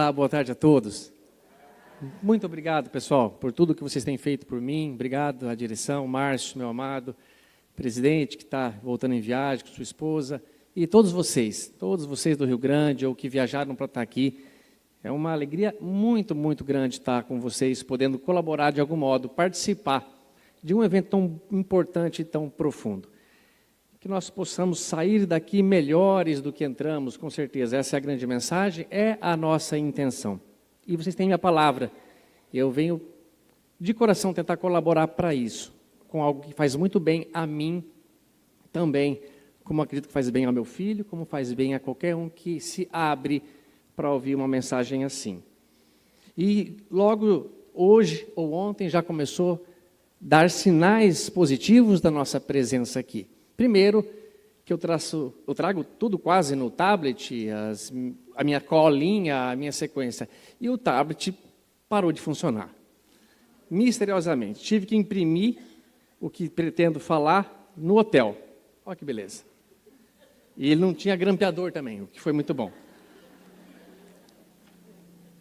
Olá, boa tarde a todos. Muito obrigado, pessoal, por tudo que vocês têm feito por mim. Obrigado à direção, Márcio, meu amado presidente, que está voltando em viagem com sua esposa, e todos vocês do Rio Grande, ou que viajaram para estar aqui. É uma alegria muito, muito grande estar com vocês, podendo colaborar de algum modo, participar de um evento tão importante e tão profundo. Que nós possamos sair daqui melhores do que entramos, com certeza. Essa é a grande mensagem, é a nossa intenção. E vocês têm minha palavra. Eu venho de coração tentar colaborar para isso, com algo que faz muito bem a mim também, como acredito que faz bem ao meu filho, como faz bem a qualquer um que se abre para ouvir uma mensagem assim. E logo hoje ou ontem já começou a dar sinais positivos da nossa presença aqui. Primeiro, que eu trago tudo quase no tablet, a minha colinha, a minha sequência, e o tablet parou de funcionar. Misteriosamente. Tive que imprimir o que pretendo falar no hotel. Olha que beleza. E ele não tinha grampeador também, o que foi muito bom.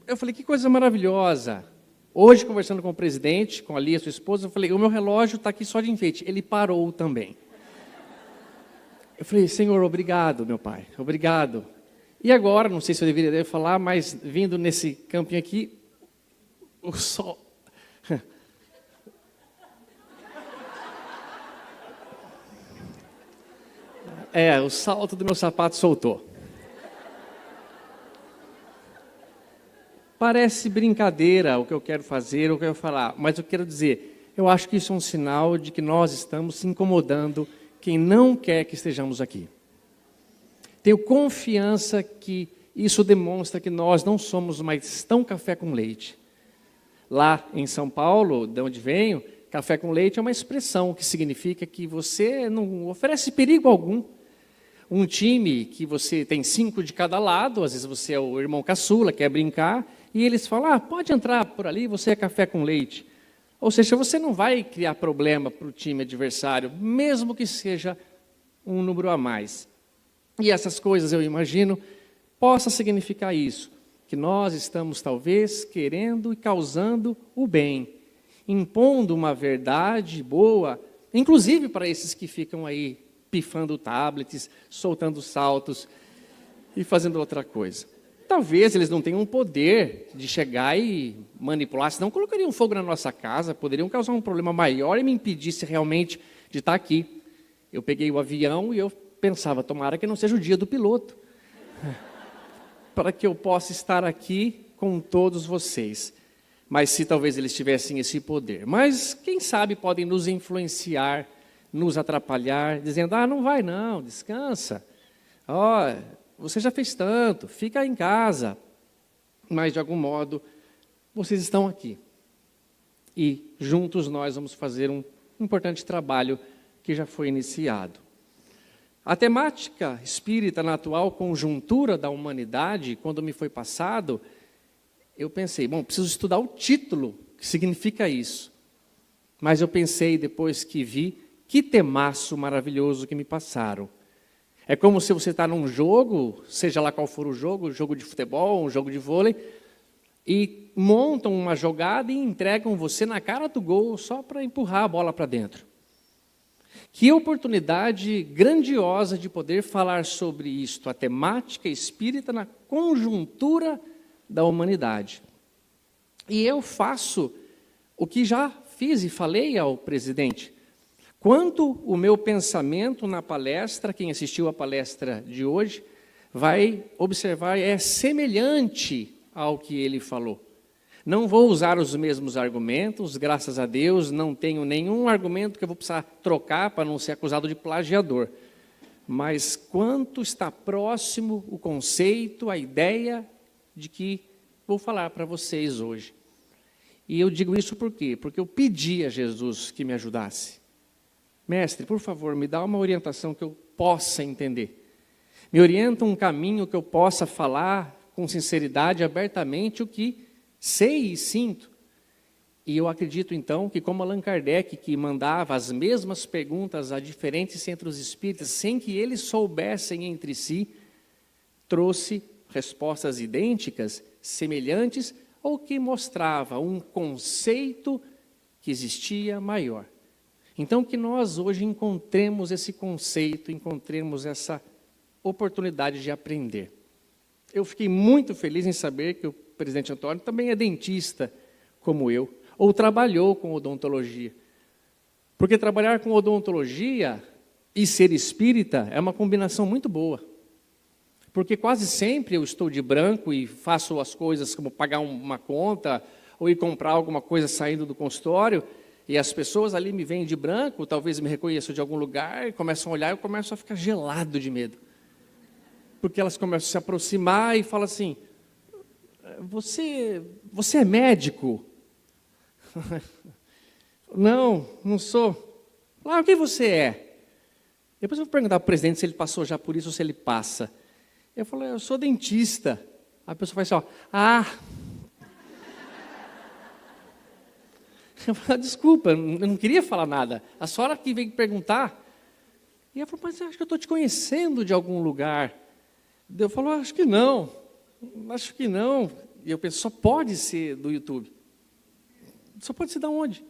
Eu falei, que coisa maravilhosa. Hoje, conversando com o presidente, com a Lia, sua esposa, eu falei, o meu relógio está aqui só de enfeite. Ele parou também. Eu falei, Senhor, obrigado, meu Pai, obrigado. E agora, não sei se eu deveria falar, mas vindo nesse campinho aqui, o sol... o salto do meu sapato soltou. Parece brincadeira o que eu quero fazer, o que eu quero falar, mas eu quero dizer, eu acho que isso é um sinal de que nós estamos se incomodando quem não quer que estejamos aqui. Tenho confiança que isso demonstra que nós não somos mais tão café com leite. Lá em São Paulo, de onde venho, café com leite é uma expressão que significa que você não oferece perigo algum. Um time que você tem 5 de cada lado, às vezes você é o irmão caçula, quer brincar, e eles falam, pode entrar por ali, você é café com leite. Ou seja, você não vai criar problema para o time adversário, mesmo que seja um número a mais. E essas coisas, eu imagino, possa significar isso, que nós estamos talvez querendo e causando o bem, impondo uma verdade boa, inclusive para esses que ficam aí pifando tablets, soltando saltos e fazendo outra coisa. Talvez eles não tenham o poder de chegar e manipular, senão colocariam fogo na nossa casa, poderiam causar um problema maior e me impedisse realmente de estar aqui. Eu peguei o avião e eu pensava, tomara que não seja o dia do piloto, para que eu possa estar aqui com todos vocês. Mas se talvez eles tivessem esse poder. Mas, quem sabe, podem nos influenciar, nos atrapalhar, dizendo, não vai não, descansa. Você já fez tanto, fica em casa. Mas, de algum modo, vocês estão aqui. E juntos nós vamos fazer um importante trabalho que já foi iniciado. A temática espírita na atual conjuntura da humanidade, quando me foi passado, eu pensei, preciso estudar o título, que significa isso. Mas eu pensei, depois que vi, que temaço maravilhoso que me passaram. É como se você está num jogo, seja lá qual for o jogo de futebol, um jogo de vôlei, e montam uma jogada e entregam você na cara do gol só para empurrar a bola para dentro. Que oportunidade grandiosa de poder falar sobre isto, a temática espírita na conjuntura da humanidade. E eu faço o que já fiz e falei ao presidente. Quanto o meu pensamento na palestra, quem assistiu à palestra de hoje, vai observar, é semelhante ao que ele falou. Não vou usar os mesmos argumentos, graças a Deus, não tenho nenhum argumento que eu vou precisar trocar para não ser acusado de plagiador. Mas quanto está próximo o conceito, a ideia de que vou falar para vocês hoje. E eu digo isso por quê? Porque eu pedi a Jesus que me ajudasse. Mestre, por favor, me dá uma orientação que eu possa entender. Me orienta um caminho que eu possa falar com sinceridade, abertamente, o que sei e sinto. E eu acredito, então, que como Allan Kardec, que mandava as mesmas perguntas a diferentes centros espíritas, sem que eles soubessem entre si, trouxe respostas idênticas, semelhantes ou que mostrava um conceito que existia maior. Então, que nós hoje encontremos esse conceito, encontremos essa oportunidade de aprender. Eu fiquei muito feliz em saber que o presidente Antônio também é dentista, como eu, ou trabalhou com odontologia. Porque trabalhar com odontologia e ser espírita é uma combinação muito boa. Porque quase sempre eu estou de branco e faço as coisas como pagar uma conta ou ir comprar alguma coisa saindo do consultório, e as pessoas ali me veem de branco, talvez me reconheçam de algum lugar, e começam a olhar e eu começo a ficar gelado de medo. Porque elas começam a se aproximar e falam assim, você é médico? Não, não sou. Ah, o que você é? Depois eu vou perguntar para o presidente se ele passou já por isso ou se ele passa. Eu falei, eu sou dentista. A pessoa faz assim, Eu falei, desculpa, eu não queria falar nada. A senhora que veio perguntar. E ela falou, mas eu acho que eu estou te conhecendo de algum lugar. Eu falo, acho que não. E eu penso, só pode ser do YouTube. Só pode ser de onde?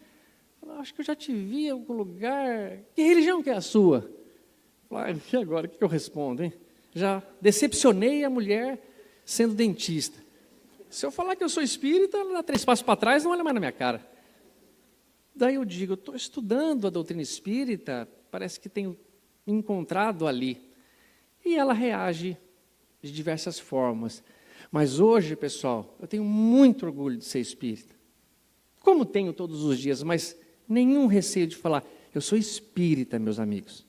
Eu falo, acho que eu já te vi em algum lugar. Que religião que é a sua? Eu falo, e agora, o que eu respondo, hein? Já decepcionei a mulher sendo dentista. Se eu falar que eu sou espírita, ela dá 3 passos para trás, não olha mais na minha cara. Daí eu digo, eu estou estudando a doutrina espírita, parece que tenho encontrado ali. E ela reage de diversas formas. Mas hoje, pessoal, eu tenho muito orgulho de ser espírita. Como tenho todos os dias, mas nenhum receio de falar, eu sou espírita, meus amigos.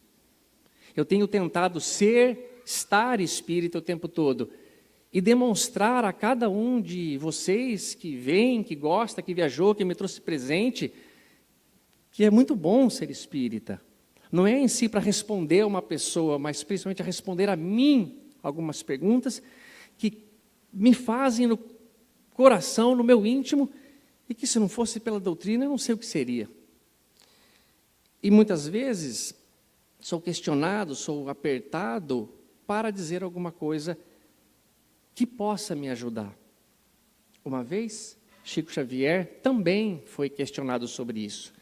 Eu tenho tentado estar espírita o tempo todo e demonstrar a cada um de vocês que vem, que gosta, que viajou, que me trouxe presente, que é muito bom ser espírita. Não é em si para responder a uma pessoa, mas principalmente a responder a mim algumas perguntas que me fazem no coração, no meu íntimo, e que se não fosse pela doutrina, eu não sei o que seria. E muitas vezes sou questionado, sou apertado para dizer alguma coisa que possa me ajudar. Uma vez, Chico Xavier também foi questionado sobre isso.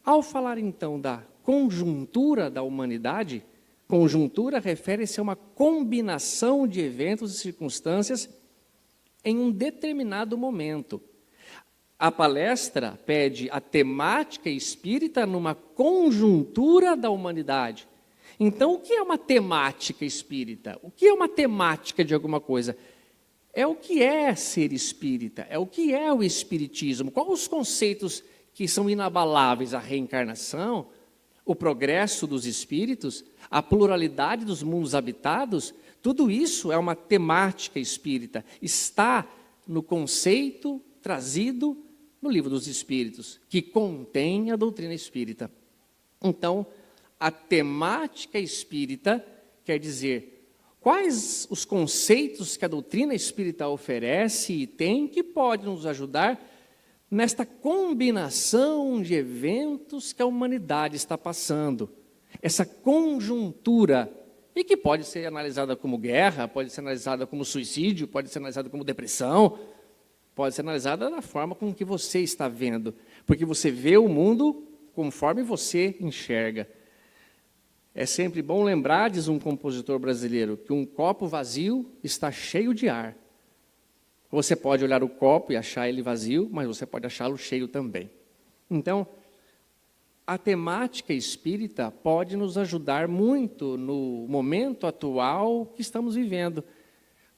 Ao falar então da conjuntura da humanidade, conjuntura refere-se a uma combinação de eventos e circunstâncias em um determinado momento. A palestra pede a temática espírita numa conjuntura da humanidade. Então, o que é uma temática espírita? O que é uma temática de alguma coisa? É o que é ser espírita, é o que é o espiritismo. Quais os conceitos que são inabaláveis? A reencarnação, o progresso dos espíritos, a pluralidade dos mundos habitados, tudo isso é uma temática espírita. Está no conceito trazido no Livro dos Espíritos, que contém a doutrina espírita. Então, a temática espírita quer dizer quais os conceitos que a doutrina espírita oferece e tem que pode nos ajudar nesta combinação de eventos que a humanidade está passando. Essa conjuntura, e que pode ser analisada como guerra, pode ser analisada como suicídio, pode ser analisada como depressão, pode ser analisada da forma com que você está vendo, porque você vê o mundo conforme você enxerga. É sempre bom lembrar, diz um compositor brasileiro, que um copo vazio está cheio de ar. Você pode olhar o copo e achar ele vazio, mas você pode achá-lo cheio também. Então, a temática espírita pode nos ajudar muito no momento atual que estamos vivendo,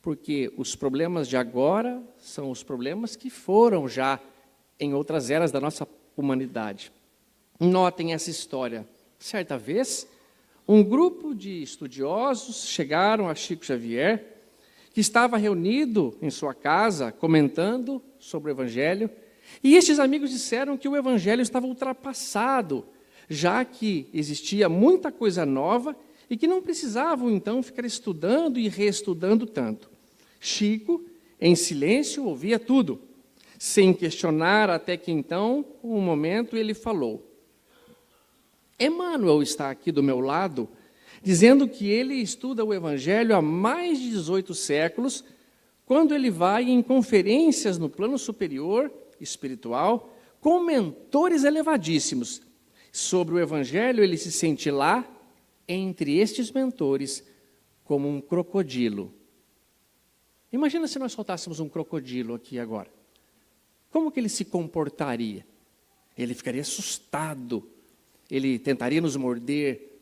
porque os problemas de agora são os problemas que foram já em outras eras da nossa humanidade. Notem essa história. Certa vez, um grupo de estudiosos chegaram a Chico Xavier, que estava reunido em sua casa, comentando sobre o Evangelho, e estes amigos disseram que o Evangelho estava ultrapassado, já que existia muita coisa nova e que não precisavam, então, ficar estudando e reestudando tanto. Chico, em silêncio, ouvia tudo, sem questionar, até que então, um momento, ele falou. Emmanuel está aqui do meu lado, dizendo que ele estuda o Evangelho há mais de 18 séculos, quando ele vai em conferências no plano superior, espiritual, com mentores elevadíssimos sobre o Evangelho, ele se sente lá, entre estes mentores, como um crocodilo. Imagina se nós soltássemos um crocodilo aqui agora. Como que ele se comportaria? Ele ficaria assustado, ele tentaria nos morder,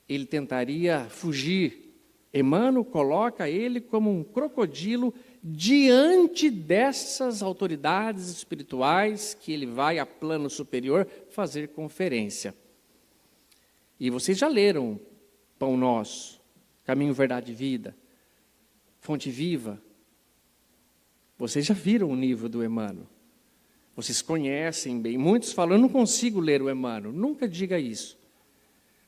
ele tentaria fugir. Emmanuel coloca ele como um crocodilo diante dessas autoridades espirituais que ele vai a plano superior fazer conferência. E vocês já leram Pão Nosso, Caminho, Verdade e Vida, Fonte Viva. Vocês já viram o nível do Emmanuel. Vocês conhecem bem. Muitos falam, eu não consigo ler o Emmanuel. Nunca diga isso.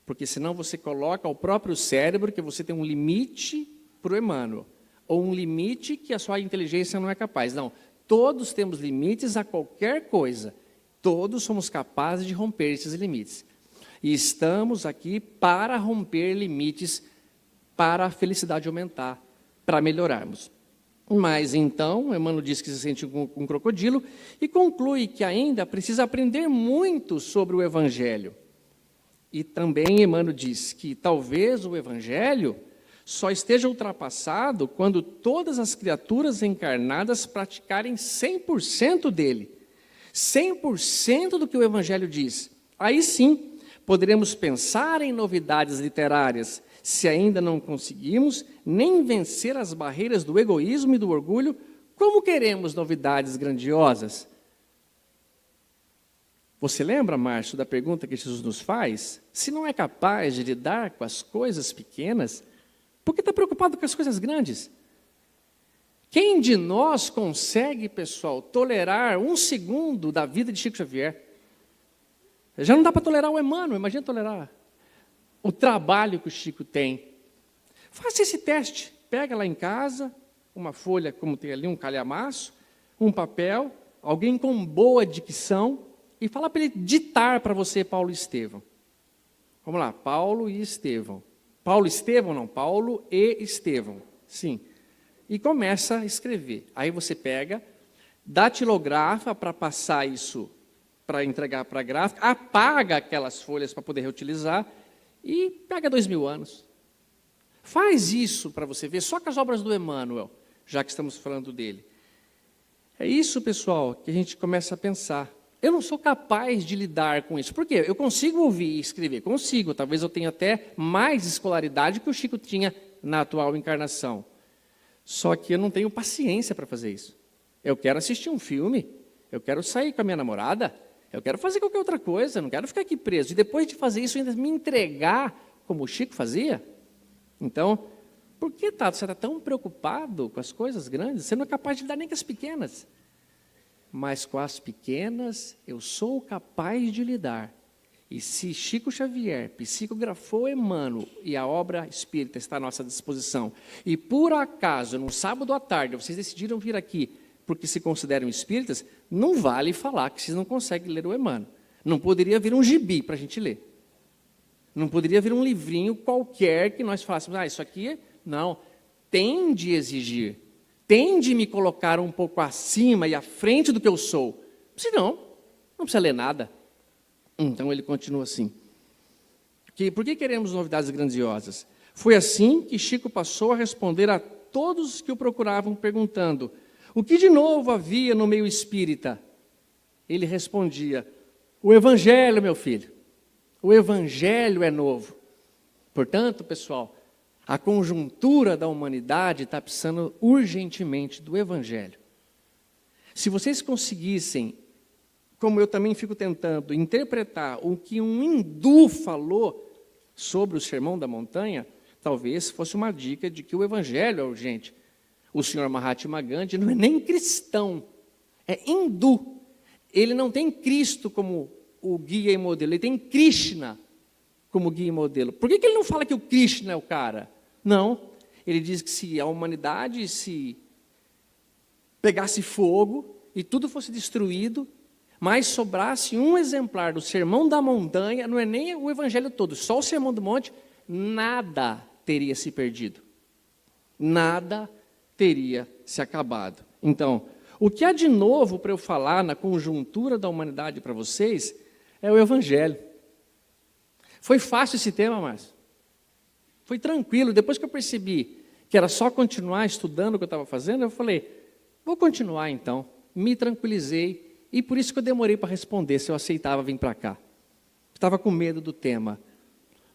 Porque senão você coloca ao próprio cérebro que você tem um limite para o Emmanuel. Ou um limite que a sua inteligência não é capaz. Não, todos temos limites a qualquer coisa. Todos somos capazes de romper esses limites. E estamos aqui para romper limites, para a felicidade aumentar, para melhorarmos. Mas então, Emmanuel diz que se sente um crocodilo e conclui que ainda precisa aprender muito sobre o Evangelho. E também Emmanuel diz que talvez o Evangelho só esteja ultrapassado quando todas as criaturas encarnadas praticarem 100% dele. 100% do que o Evangelho diz. Aí sim, poderemos pensar em novidades literárias, se ainda não conseguimos nem vencer as barreiras do egoísmo e do orgulho. Como queremos novidades grandiosas? Você lembra, Márcio, da pergunta que Jesus nos faz? Se não é capaz de lidar com as coisas pequenas, por que está preocupado com as coisas grandes? Quem de nós consegue, pessoal, tolerar 1 segundo da vida de Chico Xavier? Já não dá para tolerar o Emmanuel, imagina tolerar o trabalho que o Chico tem. Faça esse teste. Pega lá em casa, uma folha, como tem ali, um calhamaço, um papel, alguém com boa dicção, e fala para ele ditar para você Paulo e Estevão. Vamos lá, Paulo e Estevão. Paulo e Estevão, não, Paulo e Estevão. Sim. E começa a escrever. Aí você pega, datilografa para passar isso, para entregar para a gráfica, apaga aquelas folhas para poder reutilizar, e pega 2000 anos. Faz isso para você ver, só com as obras do Emmanuel, já que estamos falando dele. É isso, pessoal, que a gente começa a pensar. Eu não sou capaz de lidar com isso. Por quê? Eu consigo ouvir e escrever, consigo. Talvez eu tenha até mais escolaridade que o Chico tinha na atual encarnação. Só que eu não tenho paciência para fazer isso. Eu quero assistir um filme, eu quero sair com a minha namorada, eu quero fazer qualquer outra coisa, não quero ficar aqui preso. E depois de fazer isso, ainda me entregar como o Chico fazia? Então, por que, Tato, você está tão preocupado com as coisas grandes? Você não é capaz de lidar nem com as pequenas. Mas com as pequenas, eu sou capaz de lidar. E se Chico Xavier psicografou Emmanuel e a obra espírita está à nossa disposição, e por acaso, num sábado à tarde, vocês decidiram vir aqui porque se consideram espíritas, não vale falar que vocês não conseguem ler o Emmanuel. Não poderia vir um gibi para a gente ler. Não poderia vir um livrinho qualquer que nós falássemos, isso aqui, não, tem de exigir, tem de me colocar um pouco acima e à frente do que eu sou. Senão, não precisa ler nada. Então ele continua assim. Por que queremos novidades grandiosas? Foi assim que Chico passou a responder a todos os que o procuravam, perguntando: o que de novo havia no meio espírita? Ele respondia: o Evangelho, meu filho. O Evangelho é novo. Portanto, pessoal, a conjuntura da humanidade está precisando urgentemente do Evangelho. Se vocês conseguissem, como eu também fico tentando, interpretar o que um hindu falou sobre o Sermão da Montanha, talvez fosse uma dica de que o Evangelho é urgente. O senhor Mahatma Gandhi não é nem cristão, é hindu. Ele não tem Cristo como o guia e modelo, ele tem Krishna como guia e modelo. Por que ele não fala que o Krishna é o cara? Não, ele diz que se a humanidade se pegasse fogo e tudo fosse destruído, mas sobrasse um exemplar do Sermão da Montanha, não é nem o Evangelho todo, só o Sermão do Monte, nada teria se perdido. Nada teria se acabado. Então, o que há de novo para eu falar na conjuntura da humanidade para vocês é o Evangelho. Foi fácil esse tema, Márcio? Foi tranquilo. Depois que eu percebi que era só continuar estudando o que eu estava fazendo, eu falei, vou continuar então. Me tranquilizei e por isso que eu demorei para responder se eu aceitava vir para cá. Estava com medo do tema,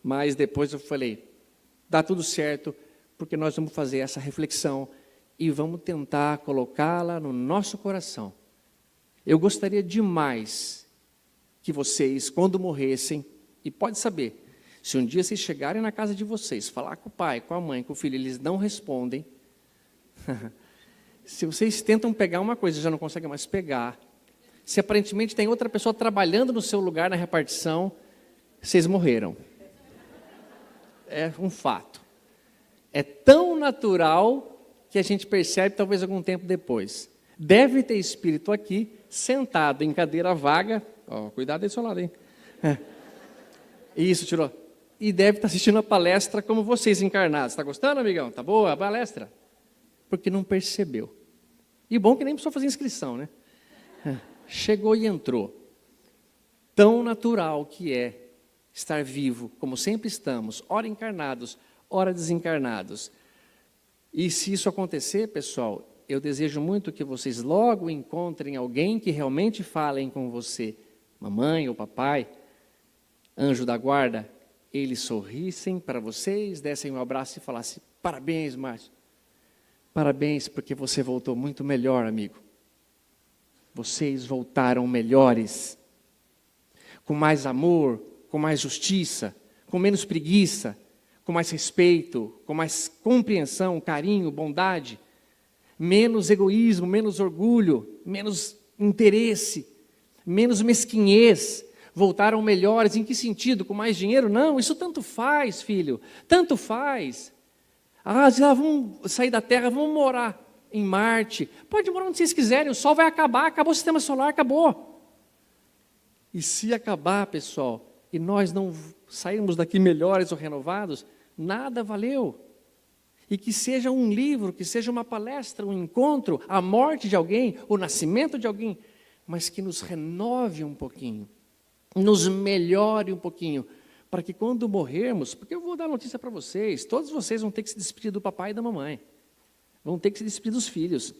mas depois eu falei, dá tudo certo, porque nós vamos fazer essa reflexão e vamos tentar colocá-la no nosso coração. Eu gostaria demais que vocês, quando morressem, e pode saber, se um dia vocês chegarem na casa de vocês, falar com o pai, com a mãe, com o filho, eles não respondem, se vocês tentam pegar uma coisa e já não conseguem mais pegar, se aparentemente tem outra pessoa trabalhando no seu lugar na repartição, vocês morreram. É um fato. É tão natural que a gente percebe talvez algum tempo depois. Deve ter espírito aqui, sentado em cadeira vaga. Ó, cuidado aí do seu lado, hein? Isso, tirou. E deve estar assistindo a palestra como vocês encarnados. Está gostando, amigão? Tá boa a palestra? Porque não percebeu. E bom que nem precisou fazer inscrição, né? Chegou e entrou. Tão natural que é estar vivo, como sempre estamos, ora encarnados, ora desencarnados. E se isso acontecer, pessoal, eu desejo muito que vocês logo encontrem alguém que realmente falem com você, mamãe ou papai, anjo da guarda, eles sorrissem para vocês, dessem um abraço e falassem, parabéns, Márcio, parabéns porque você voltou muito melhor, amigo. Vocês voltaram melhores, com mais amor, com mais justiça, com menos preguiça, com mais respeito, com mais compreensão, carinho, bondade, menos egoísmo, menos orgulho, menos interesse, menos mesquinhez, voltaram melhores. Em que sentido? Com mais dinheiro? Não, isso tanto faz, filho, tanto faz. Vamos sair da Terra, vamos morar em Marte. Pode morar onde vocês quiserem, o Sol vai acabar, acabou o sistema solar, acabou. E se acabar, pessoal, e nós não sairmos daqui melhores ou renovados, nada valeu. E que seja um livro, que seja uma palestra, um encontro, a morte de alguém, o nascimento de alguém, mas que nos renove um pouquinho, nos melhore um pouquinho, para que quando morrermos, porque eu vou dar notícia para vocês, todos vocês vão ter que se despedir do papai e da mamãe, vão ter que se despedir dos filhos,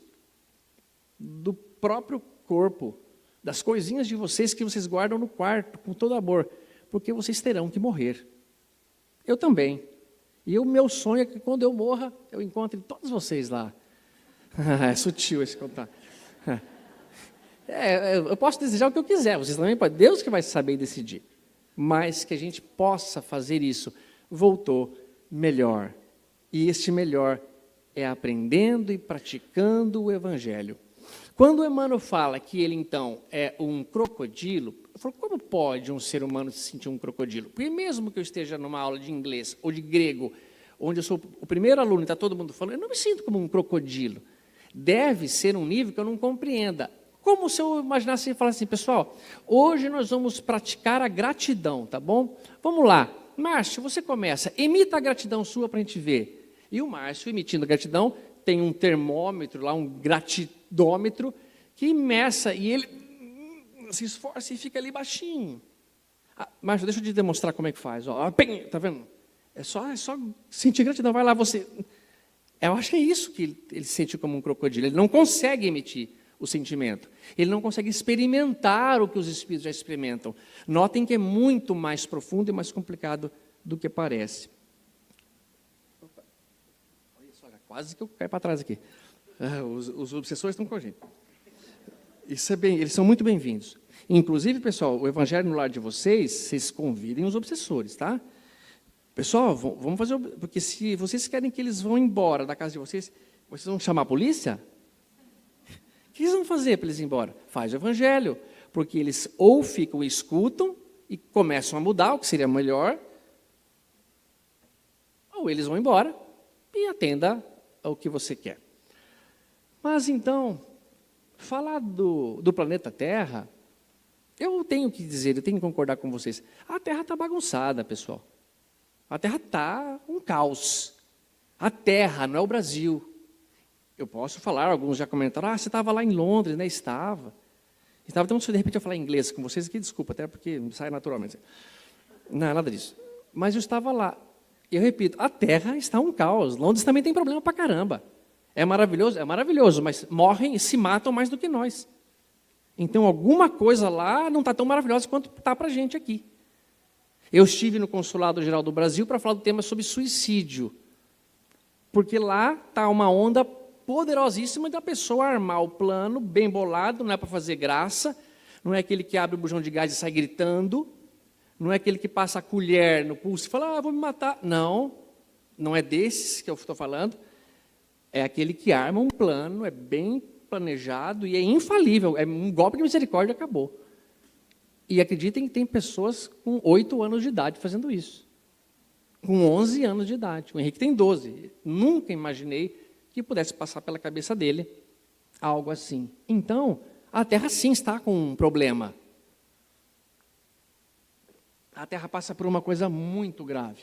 do próprio corpo, das coisinhas de vocês que vocês guardam no quarto, com todo amor, porque vocês terão que morrer. Eu também. E o meu sonho é que quando eu morra, eu encontre todos vocês lá. É sutil esse contato. Eu posso desejar o que eu quiser, vocês também podem, Deus que vai saber e decidir. Mas que a gente possa fazer isso, voltou melhor. E este melhor é aprendendo e praticando o Evangelho. Quando Emmanuel fala que ele, então, é um crocodilo, eu falo, como pode um ser humano se sentir um crocodilo? Porque mesmo que eu esteja numa aula de inglês ou de grego, onde eu sou o primeiro aluno e está todo mundo falando, eu não me sinto como um crocodilo. Deve ser um nível que eu não compreenda. Como se eu imaginasse e falasse assim, pessoal, hoje nós vamos praticar a gratidão, tá bom? Vamos lá. Márcio, você começa, emita a gratidão sua para a gente ver. E o Márcio, emitindo a gratidão, tem um termômetro lá, um gratidômetro, que meça, e ele se esforça e fica ali baixinho. Márcio, deixa eu te demonstrar como é que faz. Ó, tá vendo? É só sentir gratidão, vai lá você. Eu acho que é isso que ele sente como um crocodilo. Ele não consegue emitir o sentimento. Ele não consegue experimentar o que os espíritos já experimentam. Notem que é muito mais profundo e mais complicado do que parece. Olha só, quase que eu caio para trás aqui. Os obsessores estão com a gente. Isso é bem, eles são muito bem-vindos. Inclusive, pessoal, o Evangelho no lar de vocês convidem os obsessores, tá? Pessoal, vamos fazer... Porque se vocês querem que eles vão embora da casa de vocês, vocês vão chamar a polícia? O que eles vão fazer para eles ir embora? Faz o Evangelho. Porque eles ou ficam e escutam e começam a mudar, o que seria melhor, ou eles vão embora e atenda ao que você quer. Mas, então, falar do planeta Terra, eu tenho que dizer, eu tenho que concordar com vocês, a Terra está bagunçada, pessoal. A Terra está um caos. A Terra não é o Brasil. Eu posso falar, alguns já comentaram, você estava lá em Londres, né? Estava. Estava tão de repente eu falar inglês com vocês aqui, desculpa, até porque sai naturalmente. Não, nada disso. Mas eu estava lá. Eu repito, a Terra está um caos. Londres também tem problema pra caramba. É maravilhoso, mas morrem e se matam mais do que nós. Então, alguma coisa lá não está tão maravilhosa quanto está para a gente aqui. Eu estive no Consulado Geral do Brasil para falar do tema sobre suicídio. Porque lá está uma onda poderosíssima da pessoa armar o plano, bem bolado, não é para fazer graça, não é aquele que abre o bujão de gás e sai gritando, não é aquele que passa a colher no pulso e fala, vou me matar. Não, não é desses que eu estou falando. É aquele que arma um plano, é bem planejado e é infalível, é um golpe de misericórdia e acabou. E acreditem que tem pessoas com 8 anos de idade fazendo isso. Com 11 anos de idade. O Henrique tem 12. Nunca imaginei que pudesse passar pela cabeça dele algo assim. Então, a Terra sim está com um problema. A Terra passa por uma coisa muito grave.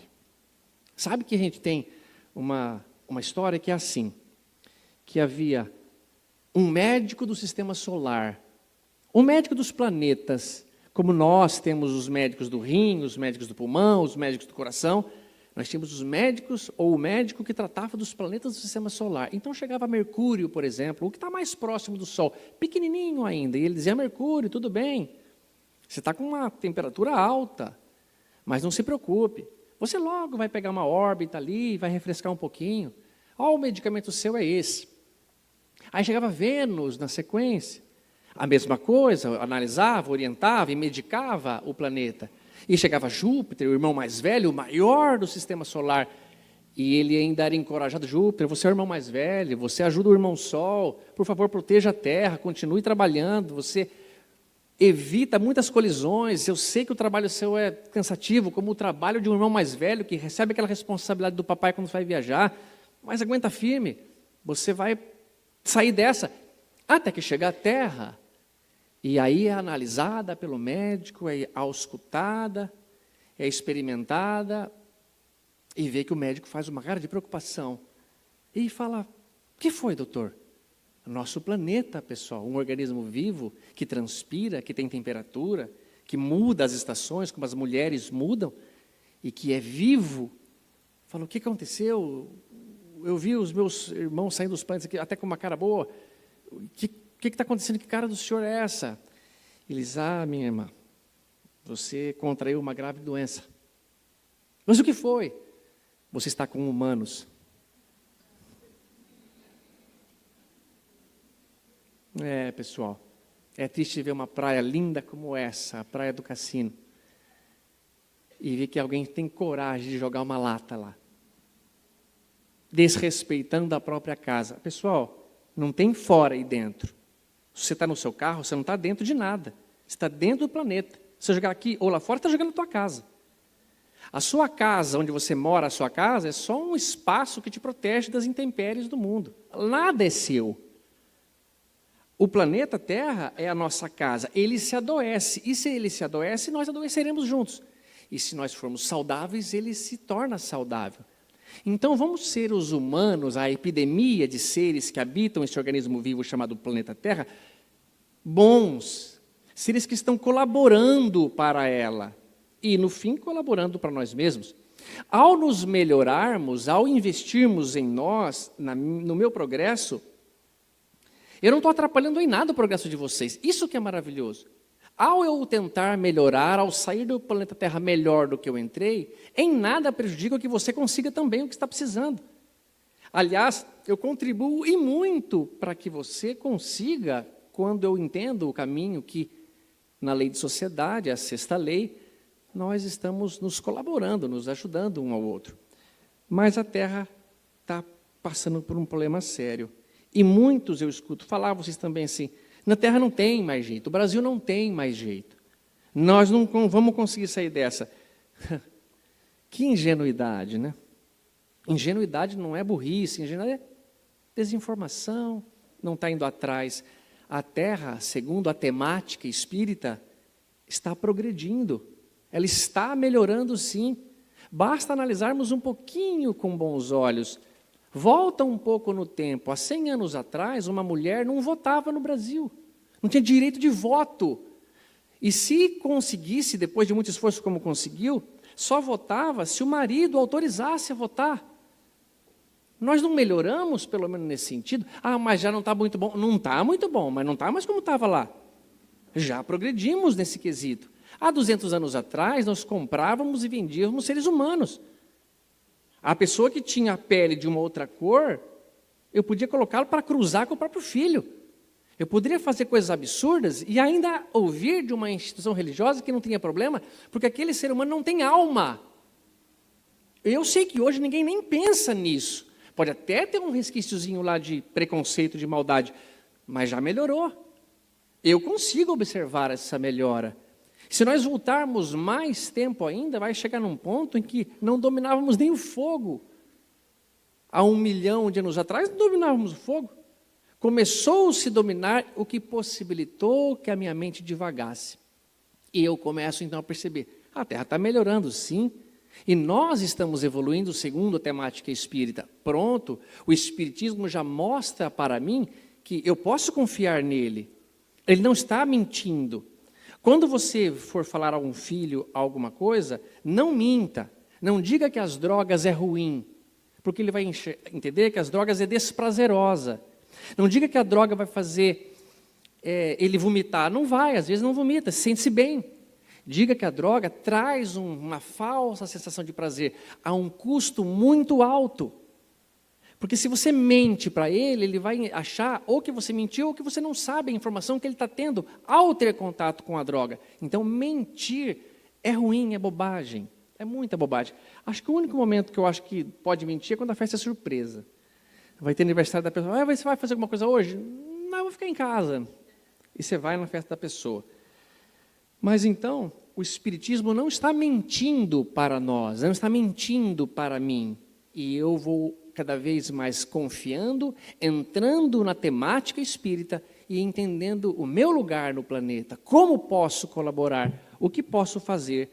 Sabe que a gente tem uma história que é assim, que havia um médico do sistema solar, um médico dos planetas, como nós temos os médicos do rim, os médicos do pulmão, os médicos do coração, nós tínhamos os médicos, ou o médico que tratava dos planetas do sistema solar. Então chegava Mercúrio, por exemplo, o que está mais próximo do Sol, pequenininho ainda, e ele dizia, Mercúrio, tudo bem, você está com uma temperatura alta, mas não se preocupe, você logo vai pegar uma órbita ali, vai refrescar um pouquinho, o medicamento seu é esse. Aí chegava Vênus na sequência, a mesma coisa, analisava, orientava e medicava o planeta. E chegava Júpiter, o irmão mais velho, o maior do sistema solar, e ele ainda era encorajado, Júpiter, você é o irmão mais velho, você ajuda o irmão Sol, por favor, proteja a Terra, continue trabalhando, você evita muitas colisões, eu sei que o trabalho seu é cansativo, como o trabalho de um irmão mais velho, que recebe aquela responsabilidade do papai quando vai viajar, mas aguenta firme, você vai sair dessa, até que chega a Terra, e aí é analisada pelo médico, é auscultada, é experimentada, e vê que o médico faz uma cara de preocupação. E fala, o que foi, doutor? Nosso planeta, pessoal, um organismo vivo, que transpira, que tem temperatura, que muda as estações, como as mulheres mudam, e que é vivo. Fala, o que aconteceu? Eu vi os meus irmãos saindo dos planetas aqui, até com uma cara boa. O que está acontecendo? Que cara do senhor é essa? Eles, minha irmã, você contraiu uma grave doença. Mas o que foi? Você está com humanos. Pessoal, é triste ver uma praia linda como essa, a Praia do Cassino, e ver que alguém tem coragem de jogar uma lata lá, desrespeitando a própria casa. Pessoal, não tem fora e dentro. Se você está no seu carro, você não está dentro de nada. Você está dentro do planeta. Se você jogar aqui ou lá fora, está jogando na tua casa. A sua casa, onde você mora, a sua casa, é só um espaço que te protege das intempéries do mundo. Nada é seu. O planeta Terra é a nossa casa. Ele se adoece. E se ele se adoece, nós adoeceremos juntos. E se nós formos saudáveis, ele se torna saudável. Então, vamos ser os humanos, a epidemia de seres que habitam esse organismo vivo chamado planeta Terra, bons, seres que estão colaborando para ela e, no fim, colaborando para nós mesmos. Ao nos melhorarmos, ao investirmos em nós, no meu progresso, eu não estou atrapalhando em nada o progresso de vocês. Isso que é maravilhoso. Ao eu tentar melhorar, ao sair do planeta Terra melhor do que eu entrei, em nada prejudica que você consiga também o que está precisando. Aliás, eu contribuo e muito para que você consiga, quando eu entendo o caminho que, na lei de sociedade, a sexta lei, nós estamos nos colaborando, nos ajudando um ao outro. Mas a Terra está passando por um problema sério. E muitos eu escuto falar, vocês também assim, na Terra não tem mais jeito, o Brasil não tem mais jeito. Nós não vamos conseguir sair dessa. Que ingenuidade, né? Ingenuidade não é burrice, ingenuidade é desinformação, não está indo atrás. A Terra, segundo a temática espírita, está progredindo. Ela está melhorando, sim. Basta analisarmos um pouquinho com bons olhos Volta um pouco no tempo. Há 100 anos atrás, uma mulher não votava no Brasil. Não tinha direito de voto. E se conseguisse, depois de muito esforço como conseguiu, só votava se o marido autorizasse a votar. Nós não melhoramos, pelo menos nesse sentido. Ah, mas já não está muito bom. Não está muito bom, mas não está mais como estava lá. Já progredimos nesse quesito. Há 200 anos atrás, nós comprávamos e vendíamos seres humanos. A pessoa que tinha a pele de uma outra cor, eu podia colocá-lo para cruzar com o próprio filho. Eu poderia fazer coisas absurdas e ainda ouvir de uma instituição religiosa que não tinha problema, porque aquele ser humano não tem alma. Eu sei que hoje ninguém nem pensa nisso. Pode até ter um resquíciozinho lá de preconceito, de maldade, mas já melhorou. Eu consigo observar essa melhora. Se nós voltarmos mais tempo ainda, vai chegar num ponto em que não dominávamos nem o fogo. Há 1 milhão de anos atrás, não dominávamos o fogo. Começou-se a dominar, o que possibilitou que a minha mente divagasse. E eu começo então a perceber, a Terra está melhorando, sim. E nós estamos evoluindo segundo a temática espírita. Pronto, o Espiritismo já mostra para mim que eu posso confiar nele. Ele não está mentindo. Quando você for falar a um filho alguma coisa, não minta. Não diga que as drogas é ruim, porque ele vai entender que as drogas é desprazerosa. Não diga que a droga vai fazer ele vomitar. Não vai, às vezes não vomita, sente-se bem. Diga que a droga traz uma falsa sensação de prazer a um custo muito alto. Porque se você mente para ele, ele vai achar ou que você mentiu ou que você não sabe a informação que ele está tendo ao ter contato com a droga. Então, mentir é ruim, é bobagem, é muita bobagem. Acho que o único momento que eu acho que pode mentir é quando a festa é surpresa. Vai ter aniversário da pessoa, você vai fazer alguma coisa hoje? Não, eu vou ficar em casa. E você vai na festa da pessoa. Mas então, o Espiritismo não está mentindo para nós, não está mentindo para mim. E eu vou cada vez mais confiando, entrando na temática espírita e entendendo o meu lugar no planeta, como posso colaborar, o que posso fazer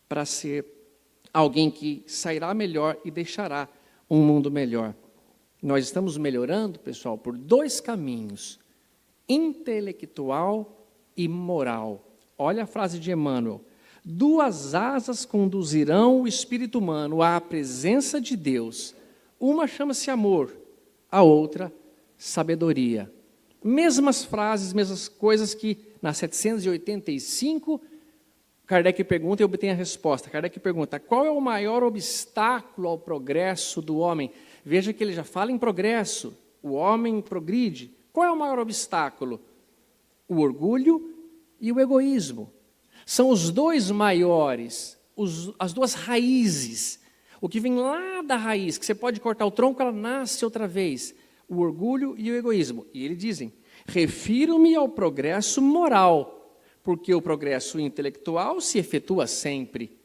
para ser alguém que sairá melhor e deixará um mundo melhor. Nós estamos melhorando, pessoal, por 2 caminhos, intelectual e moral. Olha a frase de Emmanuel: 2 asas conduzirão o espírito humano à presença de Deus. Uma chama-se amor, a outra, sabedoria. Mesmas frases, mesmas coisas que na 785, Kardec pergunta e obtém a resposta. Kardec pergunta, qual é o maior obstáculo ao progresso do homem? Veja que ele já fala em progresso, o homem progride. Qual é o maior obstáculo? O orgulho e o egoísmo. São os 2 maiores, as 2 raízes. O que vem lá da raiz, que você pode cortar o tronco, ela nasce outra vez. O orgulho e o egoísmo. E eles dizem, refiro-me ao progresso moral, porque o progresso intelectual se efetua sempre.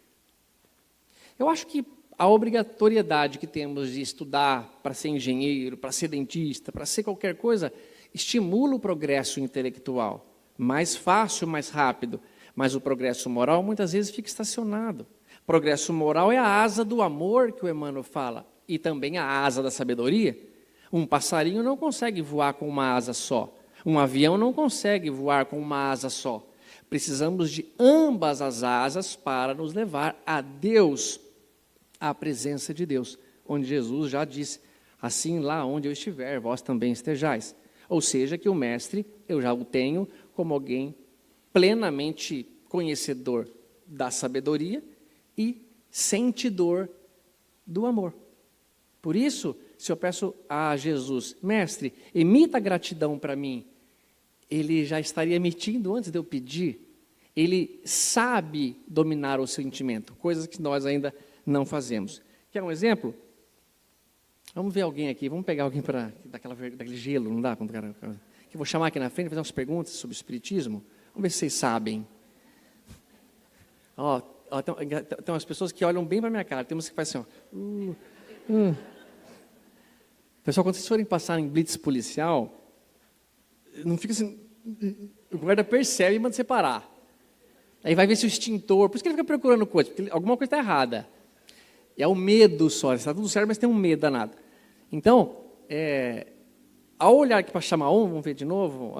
Eu acho que a obrigatoriedade que temos de estudar para ser engenheiro, para ser dentista, para ser qualquer coisa, estimula o progresso intelectual. Mais fácil, mais rápido. Mas o progresso moral muitas vezes fica estacionado. Progresso moral é a asa do amor que o Emmanuel fala, e também a asa da sabedoria. Um passarinho não consegue voar com uma asa só. Um avião não consegue voar com uma asa só. Precisamos de ambas as asas para nos levar a Deus, à presença de Deus, onde Jesus já disse, assim lá onde eu estiver, vós também estejais. Ou seja, que o mestre, eu já o tenho como alguém plenamente conhecedor da sabedoria e sentidor do amor. Por isso, se eu peço a Jesus, mestre, emita gratidão para mim, ele já estaria emitindo antes de eu pedir. Ele sabe dominar o sentimento, coisas que nós ainda não fazemos. Quer um exemplo? Vamos ver alguém aqui, vamos pegar alguém para daquele gelo, não dá? Que eu vou chamar aqui na frente, fazer umas perguntas sobre o espiritismo. Vamos ver se vocês sabem. Tem umas pessoas que olham bem para a minha cara, tem umas que fazem assim, ó. Pessoal, quando vocês forem passar em blitz policial, não fica assim, o guarda percebe e manda você parar. Aí vai ver se o extintor, por isso que ele fica procurando coisa, porque alguma coisa está errada. É o medo só, está tudo certo, mas tem um medo danado. Então, ao olhar aqui para chamar vamos ver de novo,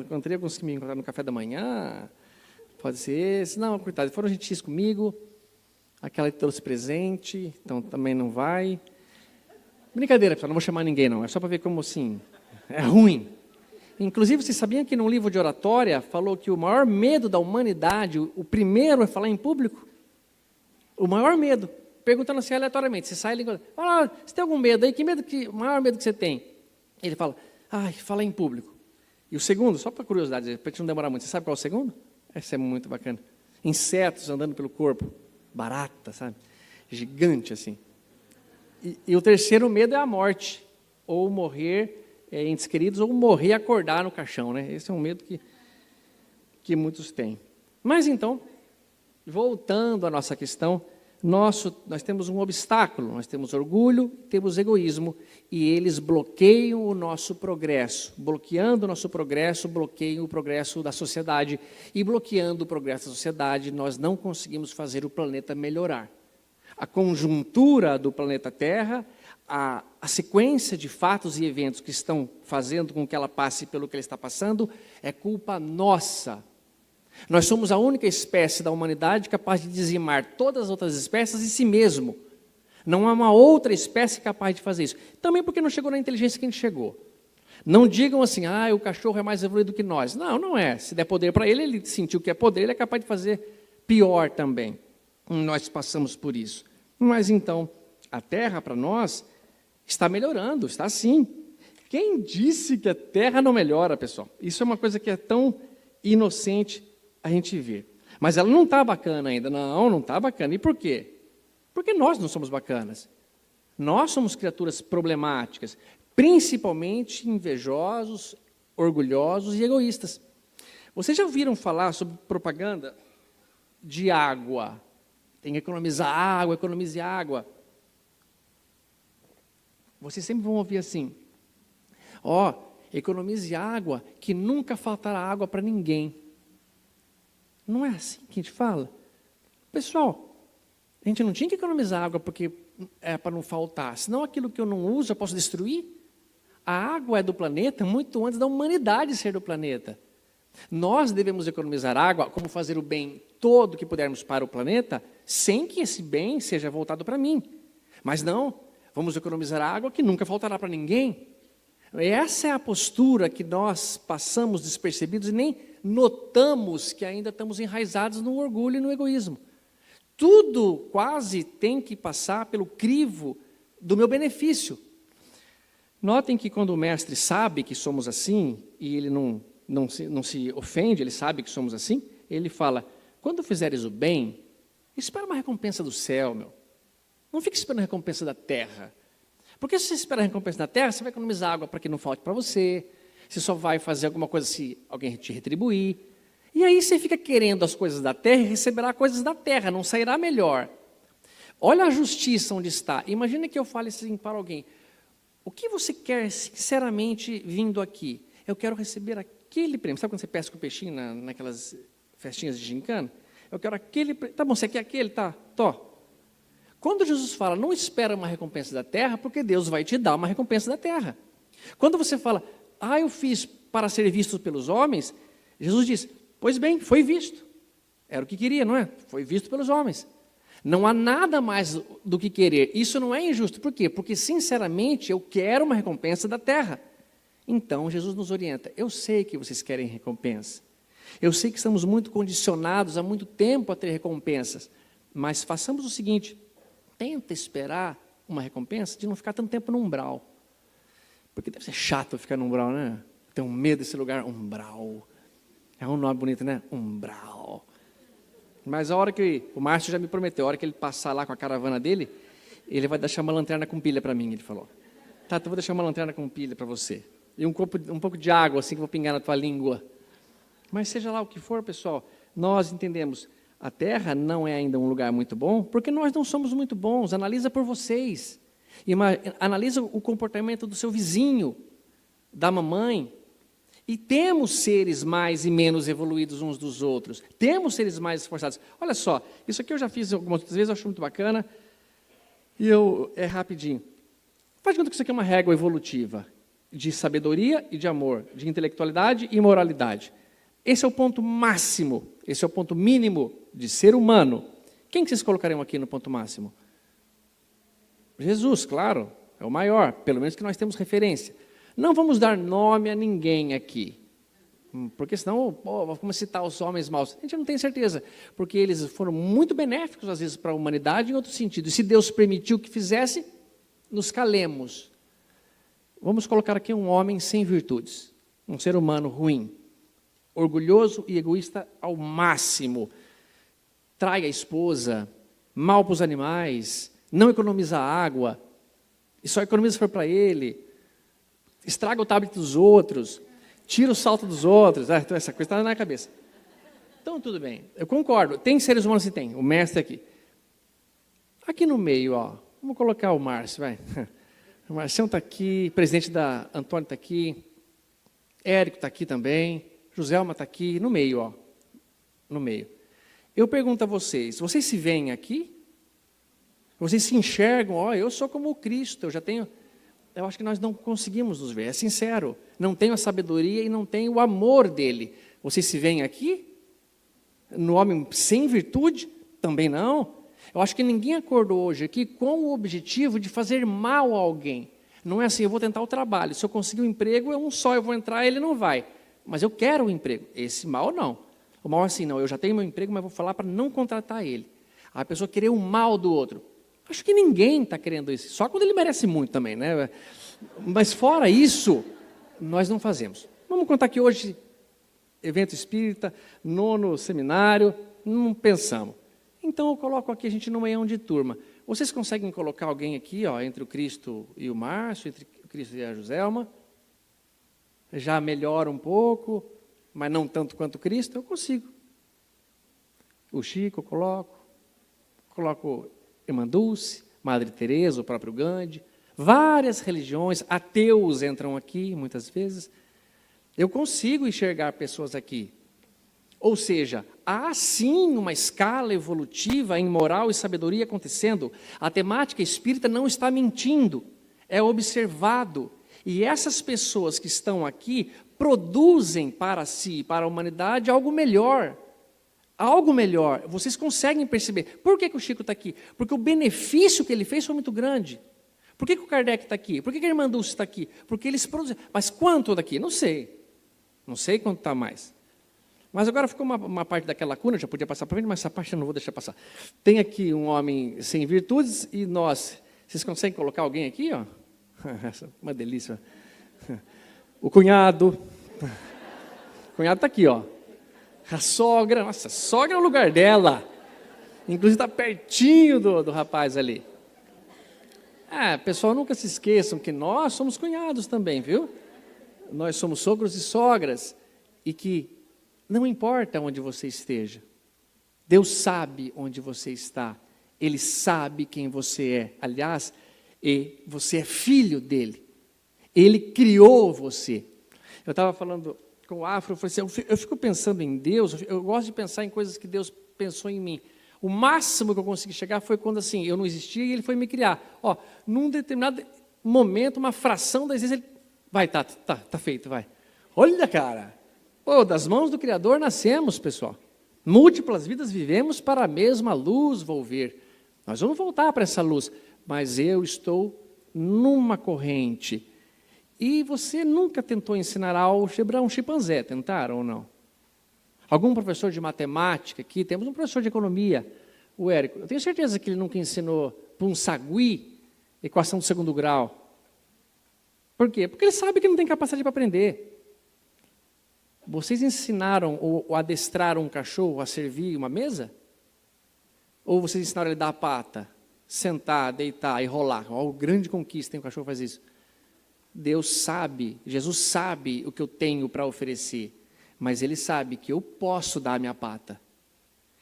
encontrei alguns que me encontraram no café da manhã, pode ser esse, não, coitado, foram gentis comigo, aquela que trouxe presente, então também não vai. Brincadeira, pessoal, não vou chamar ninguém não, é só para ver como assim, é ruim. Inclusive, vocês sabiam que num livro de oratória falou que o maior medo da humanidade, o primeiro é falar em público? O maior medo, perguntando assim aleatoriamente, você sai e liga, fala, você tem algum medo aí? O maior medo que você tem? Ele fala, falar em público. E o segundo, só para curiosidade, para a gente não demorar muito, você sabe qual é o segundo? Esse é muito bacana. Insetos andando pelo corpo, barata, sabe? Gigante assim. E o terceiro medo é a morte, ou morrer entes queridos, ou morrer e acordar no caixão, né? Esse é um medo que muitos têm. Mas então, voltando à nossa questão, nós temos um obstáculo, nós temos orgulho, temos egoísmo, e eles bloqueiam o nosso progresso. Bloqueando o nosso progresso, bloqueiam o progresso da sociedade, e bloqueando o progresso da sociedade, nós não conseguimos fazer o planeta melhorar. A conjuntura do planeta Terra, a sequência de fatos e eventos que estão fazendo com que ela passe pelo que ela está passando, é culpa nossa. Nós somos a única espécie da humanidade capaz de dizimar todas as outras espécies e si mesmo. Não há uma outra espécie capaz de fazer isso. Também porque não chegou na inteligência que a gente chegou. Não digam assim, o cachorro é mais evoluído que nós. Não, não é. Se der poder para ele, ele sentiu que é poder, ele é capaz de fazer pior também. Nós passamos por isso. Mas então, a Terra para nós está melhorando, está sim. Quem disse que a Terra não melhora, pessoal? Isso é uma coisa que é tão inocente a gente ver. Mas ela não está bacana ainda. Não está bacana. E por quê? Porque nós não somos bacanas. Nós somos criaturas problemáticas, principalmente invejosos, orgulhosos e egoístas. Vocês já ouviram falar sobre propaganda de água? Tem que economizar água, economize água. Vocês sempre vão ouvir assim, economize água, que nunca faltará água para ninguém. Não é assim que a gente fala? Pessoal, a gente não tinha que economizar água porque é para não faltar, senão aquilo que eu não uso eu posso destruir. A água é do planeta muito antes da humanidade ser do planeta. Nós devemos economizar água, como fazer o bem todo que pudermos para o planeta, sem que esse bem seja voltado para mim. Mas não, vamos economizar água que nunca faltará para ninguém. Essa é a postura que nós passamos despercebidos e nem notamos que ainda estamos enraizados no orgulho e no egoísmo. Tudo quase tem que passar pelo crivo do meu benefício. Notem que quando o mestre sabe que somos assim, e ele não se ofende, ele sabe que somos assim, ele fala, quando fizeres o bem, espera uma recompensa do céu, meu. Não fique esperando a recompensa da terra. Porque se você esperar a recompensa da terra, você vai economizar água para que não falte para você, você só vai fazer alguma coisa se alguém te retribuir. E aí você fica querendo as coisas da terra e receberá coisas da terra, não sairá melhor. Olha a justiça onde está. Imagina que eu fale assim para alguém, o que você quer sinceramente vindo aqui? Eu quero receber aquele prêmio. Sabe quando você pesca o peixinho naquelas festinhas de gincana? Eu quero aquele prêmio. Tá bom, você quer aquele? Tá, tô. Quando Jesus fala, não espera uma recompensa da terra, porque Deus vai te dar uma recompensa da terra. Quando você fala, eu fiz para ser visto pelos homens, Jesus diz, pois bem, foi visto. Era o que queria, não é? Foi visto pelos homens. Não há nada mais do que querer. Isso não é injusto. Por quê? Porque, sinceramente, eu quero uma recompensa da terra. Então, Jesus nos orienta. Eu sei que vocês querem recompensa. Eu sei que estamos muito condicionados há muito tempo a ter recompensas. Mas façamos o seguinte, tenta esperar uma recompensa de não ficar tanto tempo no umbral. Porque deve ser chato ficar no umbral, né? Tenho medo desse lugar, umbral. É um nome bonito, né? Umbral. Mas a hora que o Márcio já me prometeu, a hora que ele passar lá com a caravana dele, ele vai deixar uma lanterna com pilha para mim, ele falou. Tá, então eu vou deixar uma lanterna com pilha para você. E um pouco de água, assim, que eu vou pingar na tua língua. Mas seja lá o que for, pessoal, nós entendemos, a Terra não é ainda um lugar muito bom, porque nós não somos muito bons. Analisa por vocês. Analisa o comportamento do seu vizinho, da mamãe. E temos seres mais e menos evoluídos uns dos outros. Temos seres mais esforçados. Olha só, isso aqui eu já fiz algumas outras vezes, eu acho muito bacana. E é rapidinho. Faz de conta que isso aqui é uma régua evolutiva de sabedoria e de amor, de intelectualidade e moralidade. Esse é o ponto máximo, esse é o ponto mínimo de ser humano. Quem que vocês colocariam aqui no ponto máximo? Jesus, claro, é o maior, pelo menos que nós temos referência. Não vamos dar nome a ninguém aqui, porque senão, vamos citar os homens maus. A gente não tem certeza, porque eles foram muito benéficos, às vezes, para a humanidade, em outro sentido. E se Deus permitiu que fizesse, nos calemos. Vamos colocar aqui um homem sem virtudes, um ser humano ruim, orgulhoso e egoísta ao máximo. Trai a esposa, mal para os animais, não economiza água, e só economiza se for para ele, estraga o tablet dos outros, tira o salto dos outros. Então essa coisa está na minha cabeça. Então, tudo bem, eu concordo, tem seres humanos que tem, o mestre aqui. Aqui no meio, vamos colocar o Márcio, vai. O Marcião está aqui, presidente da Antônio está aqui, Érico está aqui também, Joselma está aqui, no meio, no meio. Eu pergunto a vocês se veem aqui? Vocês se enxergam, eu sou como o Cristo, eu acho que nós não conseguimos nos ver, é sincero, não tenho a sabedoria e não tenho o amor dele. Vocês se veem aqui? No homem sem virtude? Também não. Eu acho que ninguém acordou hoje aqui com o objetivo de fazer mal a alguém. Não é assim, eu vou tentar o trabalho, se eu conseguir um emprego, é um só, eu vou entrar, ele não vai. Mas eu quero o emprego. Esse mal não. O mal é assim, não, eu já tenho meu emprego, mas vou falar para não contratar ele. A pessoa querer o mal do outro. Acho que ninguém está querendo isso, só quando ele merece muito também, né? Mas fora isso, nós não fazemos. Vamos contar que hoje, evento espírita, 9º seminário, não pensamos. Então eu coloco aqui a gente no meião de turma. Vocês conseguem colocar alguém aqui, entre o Cristo e o Márcio, entre o Cristo e a Joselma? Já melhora um pouco, mas não tanto quanto o Cristo, eu consigo. O Chico eu coloco Irmã Dulce, Madre Teresa, o próprio Gandhi, várias religiões, ateus entram aqui muitas vezes. Eu consigo enxergar pessoas aqui. Ou seja, há sim uma escala evolutiva em moral e sabedoria acontecendo. A temática espírita não está mentindo, é observado. E essas pessoas que estão aqui produzem para si, para a humanidade, algo melhor. Algo melhor. Vocês conseguem perceber. Por que o Chico está aqui? Porque o benefício que ele fez foi muito grande. Por que o Kardec está aqui? Por que a Irmã Dulce está aqui? Porque eles produzem. Mas quanto daqui? Não sei. Não sei quanto está mais. Mas agora ficou uma parte daquela lacuna, já podia passar para mim, mas essa parte eu não vou deixar passar. Tem aqui um homem sem virtudes e nós. Vocês conseguem colocar alguém aqui? Uma delícia. O cunhado. O cunhado está aqui, A sogra. Nossa, a sogra é o lugar dela. Inclusive está pertinho do rapaz ali. Pessoal, nunca se esqueçam que nós somos cunhados também, viu? Nós somos sogros e sogras. E que não importa onde você esteja, Deus sabe onde você está, Ele sabe quem você é. Aliás, você é filho dEle, Ele criou você. Eu estava falando com o Afro, eu falei assim, eu fico pensando em Deus, eu gosto de pensar em coisas que Deus pensou em mim. O máximo que eu consegui chegar foi quando assim, eu não existia e Ele foi me criar. Num determinado momento, uma fração da existência, Ele vai, tá feito, vai. Olha, cara. Das mãos do Criador nascemos, pessoal. Múltiplas vidas vivemos para a mesma luz volver. Nós vamos voltar para essa luz, mas eu estou numa corrente. E você nunca tentou ensinar álgebra a um chimpanzé, tentaram ou não? Algum professor de matemática aqui, temos um professor de economia, o Érico, eu tenho certeza que ele nunca ensinou para um sagui equação de segundo grau. Por quê? Porque ele sabe que não tem capacidade para aprender. Vocês ensinaram ou adestraram um cachorro a servir uma mesa? Ou vocês ensinaram ele a dar a pata, sentar, deitar e rolar? Grande conquista, hein? O cachorro faz isso. Deus sabe, Jesus sabe o que eu tenho para oferecer, mas Ele sabe que eu posso dar a minha pata.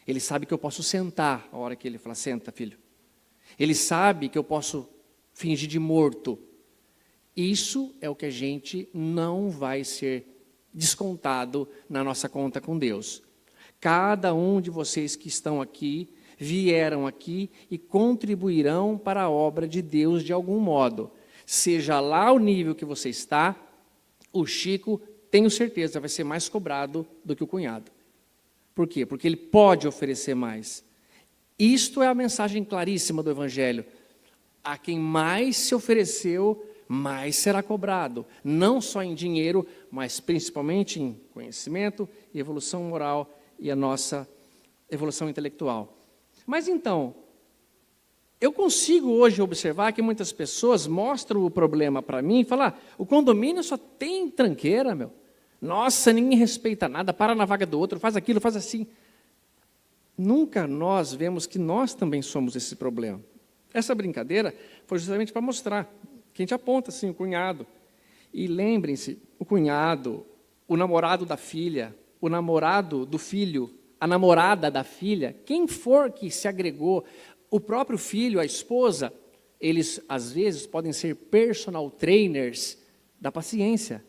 Ele sabe que eu posso sentar a hora que Ele fala, senta, filho. Ele sabe que eu posso fingir de morto. Isso é o que a gente não vai ser descontado na nossa conta com Deus. Cada um de vocês que estão aqui, vieram aqui e contribuirão para a obra de Deus de algum modo. Seja lá o nível que você está, o Chico, tenho certeza, vai ser mais cobrado do que o cunhado. Por quê? Porque ele pode oferecer mais. Isto é a mensagem claríssima do Evangelho. A quem mais se ofereceu, mais será cobrado. Não só em dinheiro, mas principalmente em conhecimento e evolução moral e a nossa evolução intelectual. Mas então, eu consigo hoje observar que muitas pessoas mostram o problema para mim e falam, o condomínio só tem tranqueira, meu. Nossa, ninguém respeita nada, para na vaga do outro, faz aquilo, faz assim. Nunca nós vemos que nós também somos esse problema. Essa brincadeira foi justamente para mostrar que a gente aponta assim o cunhado. E lembrem-se, o cunhado, o namorado da filha, o namorado do filho, a namorada da filha, quem for que se agregou, o próprio filho, a esposa, eles às vezes podem ser personal trainers da paciência.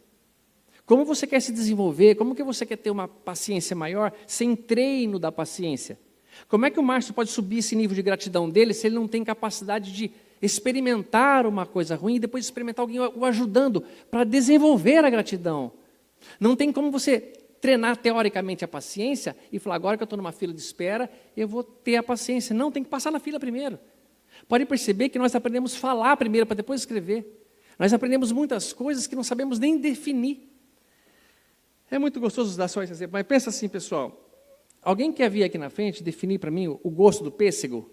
Como você quer se desenvolver? Como que você quer ter uma paciência maior sem treino da paciência? Como é que o Márcio pode subir esse nível de gratidão dele se ele não tem capacidade de experimentar uma coisa ruim e depois experimentar alguém o ajudando para desenvolver a gratidão? Não tem como você treinar teoricamente a paciência e falar, agora que eu estou numa fila de espera, eu vou ter a paciência. Não, tem que passar na fila primeiro. Pode perceber que nós aprendemos a falar primeiro para depois escrever. Nós aprendemos muitas coisas que não sabemos nem definir. É muito gostoso dar só esse exemplo, mas pensa assim, pessoal. Alguém quer vir aqui na frente e definir para mim o gosto do pêssego?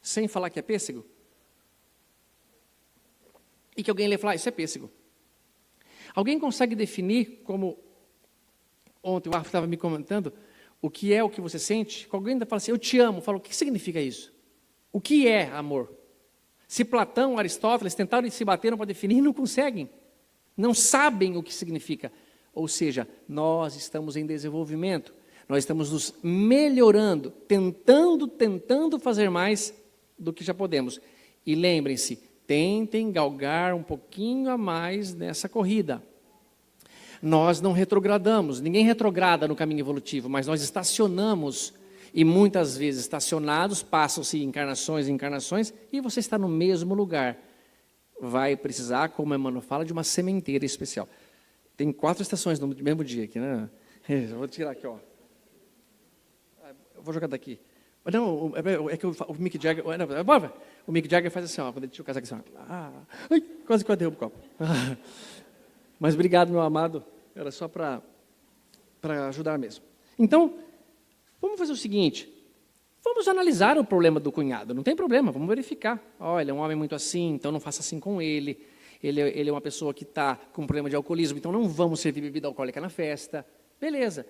Sem falar que é pêssego? E que alguém lhe falar, isso é pêssego. Alguém consegue definir, como ontem o Arthur estava me comentando, o que é o que você sente? Alguém ainda fala assim, eu te amo. Fala, o que significa isso? O que é amor? Se Platão, Aristóteles tentaram e se bateram para definir, não conseguem. Não sabem o que significa. Ou seja, nós estamos em desenvolvimento. Nós estamos nos melhorando, tentando fazer mais do que já podemos. E lembrem-se, tentem galgar um pouquinho a mais nessa corrida. Nós não retrogradamos, ninguém retrograda no caminho evolutivo, mas nós estacionamos, e muitas vezes estacionados, passam-se encarnações e encarnações, e você está no mesmo lugar. Vai precisar, como Emmanuel fala, de uma sementeira especial. Tem 4 estações no mesmo dia aqui, né? Eu vou tirar aqui, ó. Eu vou jogar daqui. Não, é que o Mick Jagger... O Mick Jagger faz assim, ó, quando ele tira o casaco assim, ó. Ai, quase que eu derrubo o copo. Mas obrigado, meu amado. Era só para ajudar mesmo. Então, vamos fazer o seguinte. Vamos analisar o problema do cunhado. Não tem problema, vamos verificar. Olha, ele é um homem muito assim, então não faça assim com ele. Ele é uma pessoa que está com problema de alcoolismo, então não vamos servir bebida alcoólica na festa. Beleza.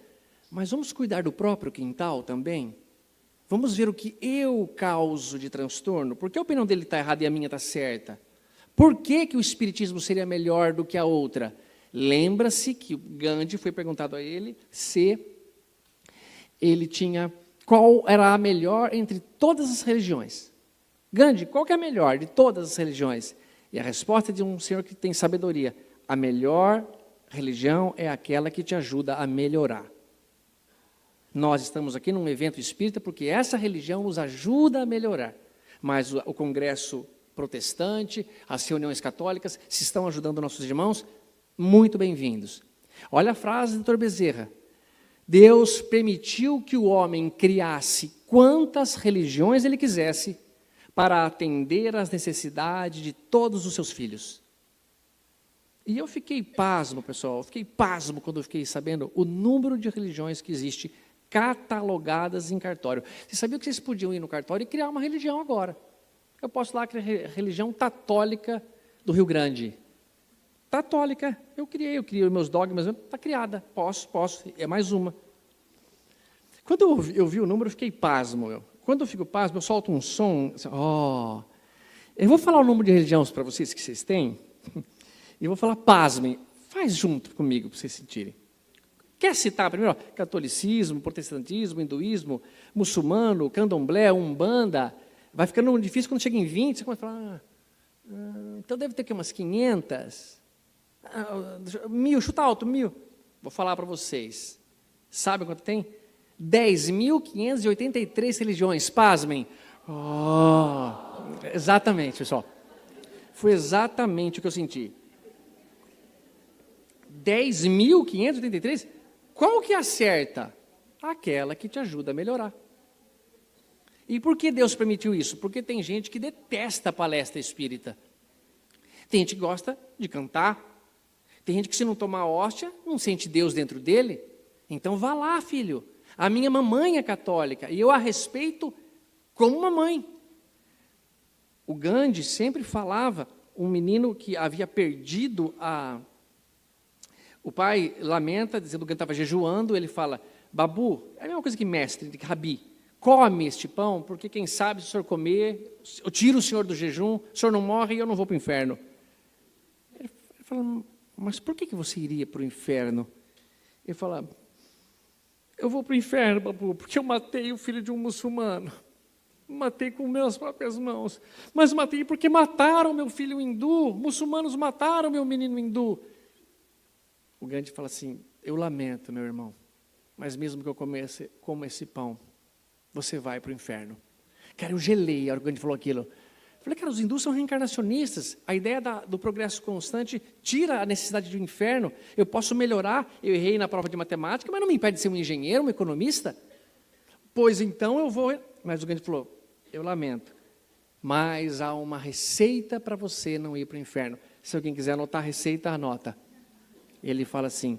Mas vamos cuidar do próprio quintal também? Vamos ver o que eu causo de transtorno? Por que a opinião dele está errada e a minha está certa? Por que o espiritismo seria melhor do que a outra? Lembra-se que o Gandhi foi perguntado a ele se ele tinha... Qual era a melhor entre todas as religiões? Gandhi, qual que é a melhor de todas as religiões? E a resposta de um senhor que tem sabedoria: a melhor religião é aquela que te ajuda a melhorar. Nós estamos aqui num evento espírita porque essa religião nos ajuda a melhorar. Mas o congresso protestante, as reuniões católicas, se estão ajudando nossos irmãos, muito bem-vindos. Olha a frase do Dr. Bezerra. Deus permitiu que o homem criasse quantas religiões ele quisesse para atender às necessidades de todos os seus filhos. E eu fiquei pasmo, pessoal, quando eu fiquei sabendo o número de religiões que existe catalogadas em cartório. Vocês sabiam que vocês podiam ir no cartório e criar uma religião agora? Eu posso lá criar a religião católica do Rio Grande. Católica, eu criei os meus dogmas, está criada, posso, é mais uma. Quando eu vi o número, eu fiquei pasmo. Quando eu fico pasmo, eu solto um som, assim, eu vou falar o número de religiões para vocês que vocês têm, e vou falar, pasmem, faz junto comigo para vocês sentirem. Quer citar primeiro? Catolicismo, protestantismo, hinduísmo, muçulmano, candomblé, umbanda. Vai ficando difícil quando chega em 20, você começa a falar, então deve ter aqui umas 500, 1.000, chuta alto, 1.000. Vou falar para vocês. Sabe quanto tem? 10.583 religiões, pasmem. Exatamente, pessoal. Foi exatamente o que eu senti. 10.583? Qual que acerta? Aquela que te ajuda a melhorar. E por que Deus permitiu isso? Porque tem gente que detesta a palestra espírita. Tem gente que gosta de cantar. Tem gente que, se não tomar hóstia, não sente Deus dentro dele. Então vá lá, filho. A minha mamãe é católica e eu a respeito como uma mãe. O Gandhi sempre falava, um menino que havia perdido a... O pai lamenta, dizendo que ele estava jejuando, ele fala, Babu, é a mesma coisa que mestre, de Rabi, come este pão, porque quem sabe se o senhor comer, eu tiro o senhor do jejum, o senhor não morre e eu não vou para o inferno. Ele fala, mas por que você iria para o inferno? Ele fala, eu vou para o inferno, Babu, porque eu matei o filho de um muçulmano. Matei com minhas próprias mãos. Mas matei porque mataram meu filho hindu, muçulmanos mataram meu menino hindu. O Gandhi fala assim, eu lamento, meu irmão, mas mesmo que eu coma esse pão, você vai para o inferno. Cara, eu gelei a hora que o Gandhi falou aquilo. Eu falei, cara, os hindus são reencarnacionistas. A ideia do progresso constante tira a necessidade do inferno. Eu posso melhorar, eu errei na prova de matemática, mas não me impede de ser um engenheiro, um economista. Pois então eu vou... Mas o Gandhi falou, eu lamento, mas há uma receita para você não ir para o inferno. Se alguém quiser anotar a receita, anota. Ele fala assim,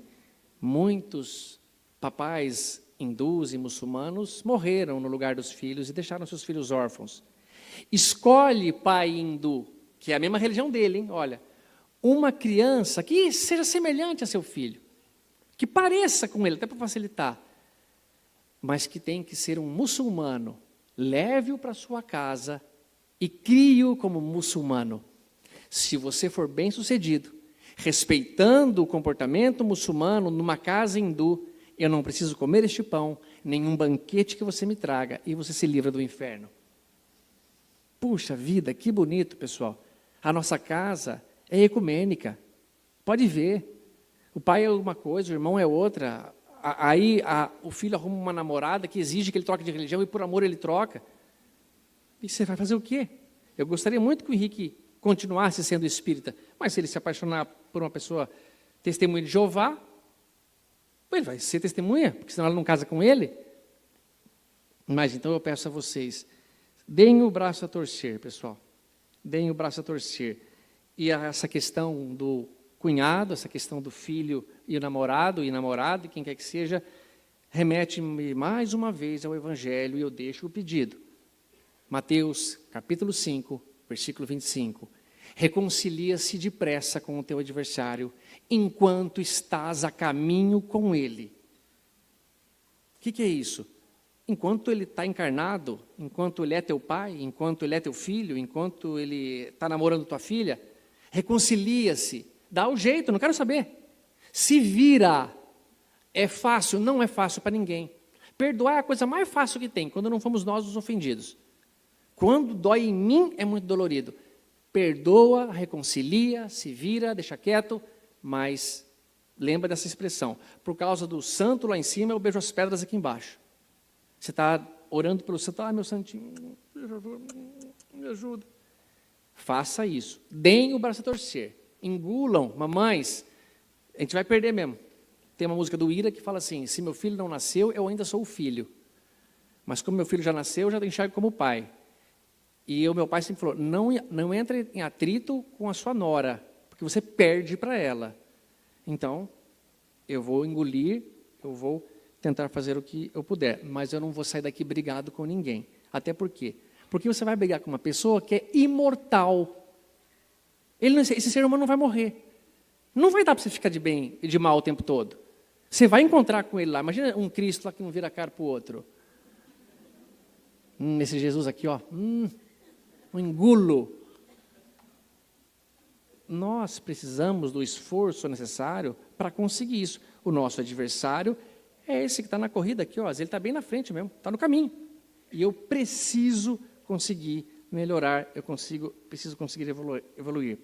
muitos papais hindus e muçulmanos morreram no lugar dos filhos e deixaram seus filhos órfãos. Escolhe, pai hindu, que é a mesma religião dele, hein? Olha, uma criança que seja semelhante a seu filho, que pareça com ele, até para facilitar, mas que tem que ser um muçulmano. Leve-o para sua casa e crie-o como muçulmano. Se você for bem-sucedido, respeitando o comportamento muçulmano numa casa hindu, eu não preciso comer este pão, nenhum banquete que você me traga, e você se livra do inferno. Puxa vida, que bonito, pessoal. A nossa casa é ecumênica. Pode ver. O pai é uma coisa, o irmão é outra. Aí o filho arruma uma namorada que exige que ele troque de religião e por amor ele troca. E você vai fazer o quê? Eu gostaria muito que o Henrique continuasse sendo espírita, mas se ele se apaixonar por uma pessoa testemunha de Jeová, ele vai ser testemunha, porque senão ela não casa com ele. Mas então eu peço a vocês, deem o braço a torcer, pessoal. Deem o braço a torcer. E essa questão do cunhado, essa questão do filho e o namorado, e namorada, e quem quer que seja, remete-me mais uma vez ao Evangelho, e eu deixo o pedido. Mateus, capítulo 5, versículo 25. Reconcilia-se depressa com o teu adversário, enquanto estás a caminho com ele. O que é isso? Enquanto ele está encarnado, enquanto ele é teu pai, enquanto ele é teu filho, enquanto ele está namorando tua filha, reconcilia-se, dá o jeito, não quero saber. Se vira, é fácil? Não é fácil para ninguém. Perdoar é a coisa mais fácil que tem, quando não fomos nós os ofendidos. Quando dói em mim, é muito dolorido. Perdoa, reconcilia, se vira, deixa quieto, mas lembra dessa expressão. Por causa do santo lá em cima, eu beijo as pedras aqui embaixo. Você está orando pelo santo, meu santinho, me ajuda. Faça isso. Deem o braço a torcer. Engulam, mamães, a gente vai perder mesmo. Tem uma música do Ira que fala assim, se meu filho não nasceu, eu ainda sou o filho. Mas como meu filho já nasceu, eu já enxergo como pai. E o meu pai sempre falou, não entre em atrito com a sua nora, porque você perde para ela. Então, eu vou engolir, eu vou tentar fazer o que eu puder, mas eu não vou sair daqui brigado com ninguém. Até por quê? Porque você vai brigar com uma pessoa que é imortal. Esse ser humano não vai morrer. Não vai dar para você ficar de bem e de mal o tempo todo. Você vai encontrar com ele lá. Imagina um Cristo lá que não vira a cara para o outro. Esse Jesus aqui, ó. Um engulo. Nós precisamos do esforço necessário para conseguir isso. O nosso adversário é esse que está na corrida aqui, ó. Ele está bem na frente mesmo, está no caminho. E eu preciso conseguir melhorar, preciso conseguir evoluir.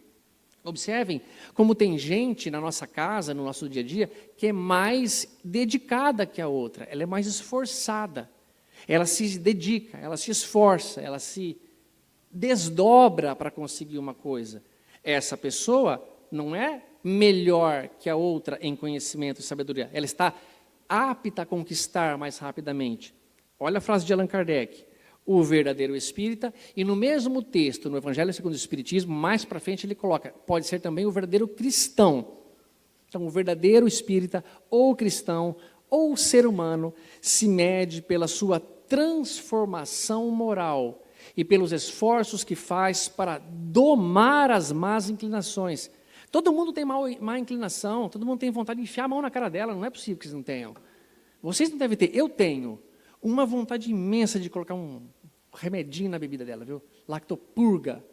Observem como tem gente na nossa casa, no nosso dia a dia, que é mais dedicada que a outra, ela é mais esforçada. Ela se dedica, ela se esforça, ela se desdobra para conseguir uma coisa. essa pessoa não é melhor que a outra em conhecimento e sabedoria. Ela está apta a conquistar mais rapidamente. Olha a frase de Allan Kardec. O verdadeiro espírita, e no mesmo texto, no Evangelho segundo o Espiritismo, mais para frente ele coloca, pode ser também o verdadeiro cristão. Então, o verdadeiro espírita, ou cristão, ou ser humano, se mede pela sua transformação moral e pelos esforços que faz para domar as más inclinações. Todo mundo tem má inclinação, todo mundo tem vontade de enfiar a mão na cara dela, não é possível que vocês não tenham. Vocês não devem ter, eu tenho uma vontade imensa de colocar um remedinho na bebida dela, viu? Lactopurga,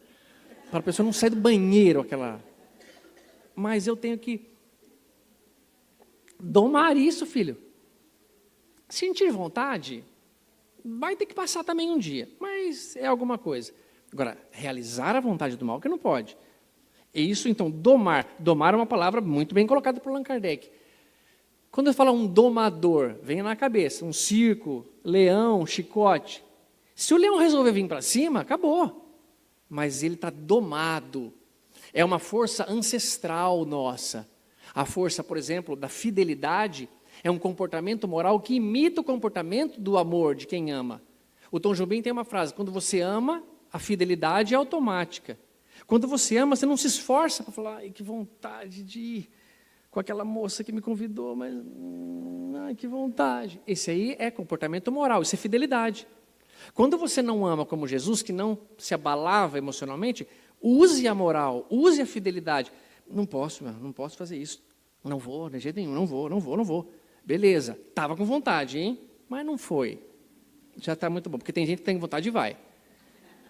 para a pessoa não sair do banheiro, aquela... Mas eu tenho que domar isso, filho. Sentir vontade, vai ter que passar também um dia, mas é alguma coisa. Agora, realizar a vontade do mal, que não pode. E isso, então, domar. Domar é uma palavra muito bem colocada por Allan Kardec. Quando eu falo um domador, vem na cabeça, um circo, leão, chicote. Se o leão resolver vir para cima, acabou. Mas ele está domado. É uma força ancestral nossa. A força, por exemplo, da fidelidade é um comportamento moral que imita o comportamento do amor de quem ama. O Tom Jobim tem uma frase, quando você ama, a fidelidade é automática. Quando você ama, você não se esforça para falar, ai, que vontade de ir com aquela moça que me convidou, mas, ai, que vontade. Esse aí é comportamento moral, isso é fidelidade. Quando você não ama como Jesus, que não se abalava emocionalmente, use a moral, use a fidelidade. Não posso fazer isso. Não vou, de jeito nenhum, não vou. Beleza, estava com vontade, hein? Mas não foi. Já está muito bom, porque tem gente que tem vontade e vai.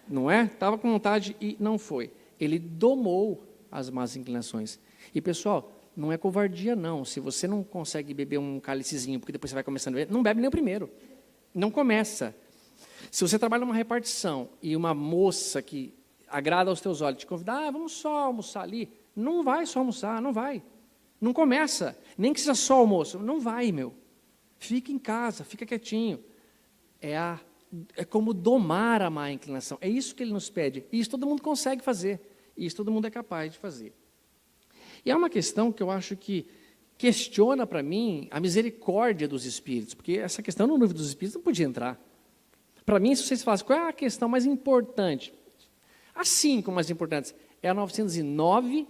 Não é? Estava com vontade e não foi. Ele domou as más inclinações. E, pessoal, não é covardia, não. Se você não consegue beber um cálicezinho, porque depois você vai começando a beber, não bebe nem o primeiro. Não começa. Se você trabalha numa repartição e uma moça que agrada aos teus olhos te convidar, vamos só almoçar ali, não vai só almoçar, não vai. Não começa, nem que seja só almoço, não vai, meu. Fica em casa, fica quietinho. É como domar a má inclinação, é isso que ele nos pede. E isso todo mundo consegue fazer, e isso todo mundo é capaz de fazer. E é uma questão que eu acho que questiona para mim a misericórdia dos espíritos, porque essa questão no livro dos espíritos não podia entrar. Para mim, se vocês falassem, qual é a questão mais importante? As 5 mais importantes, é a 909,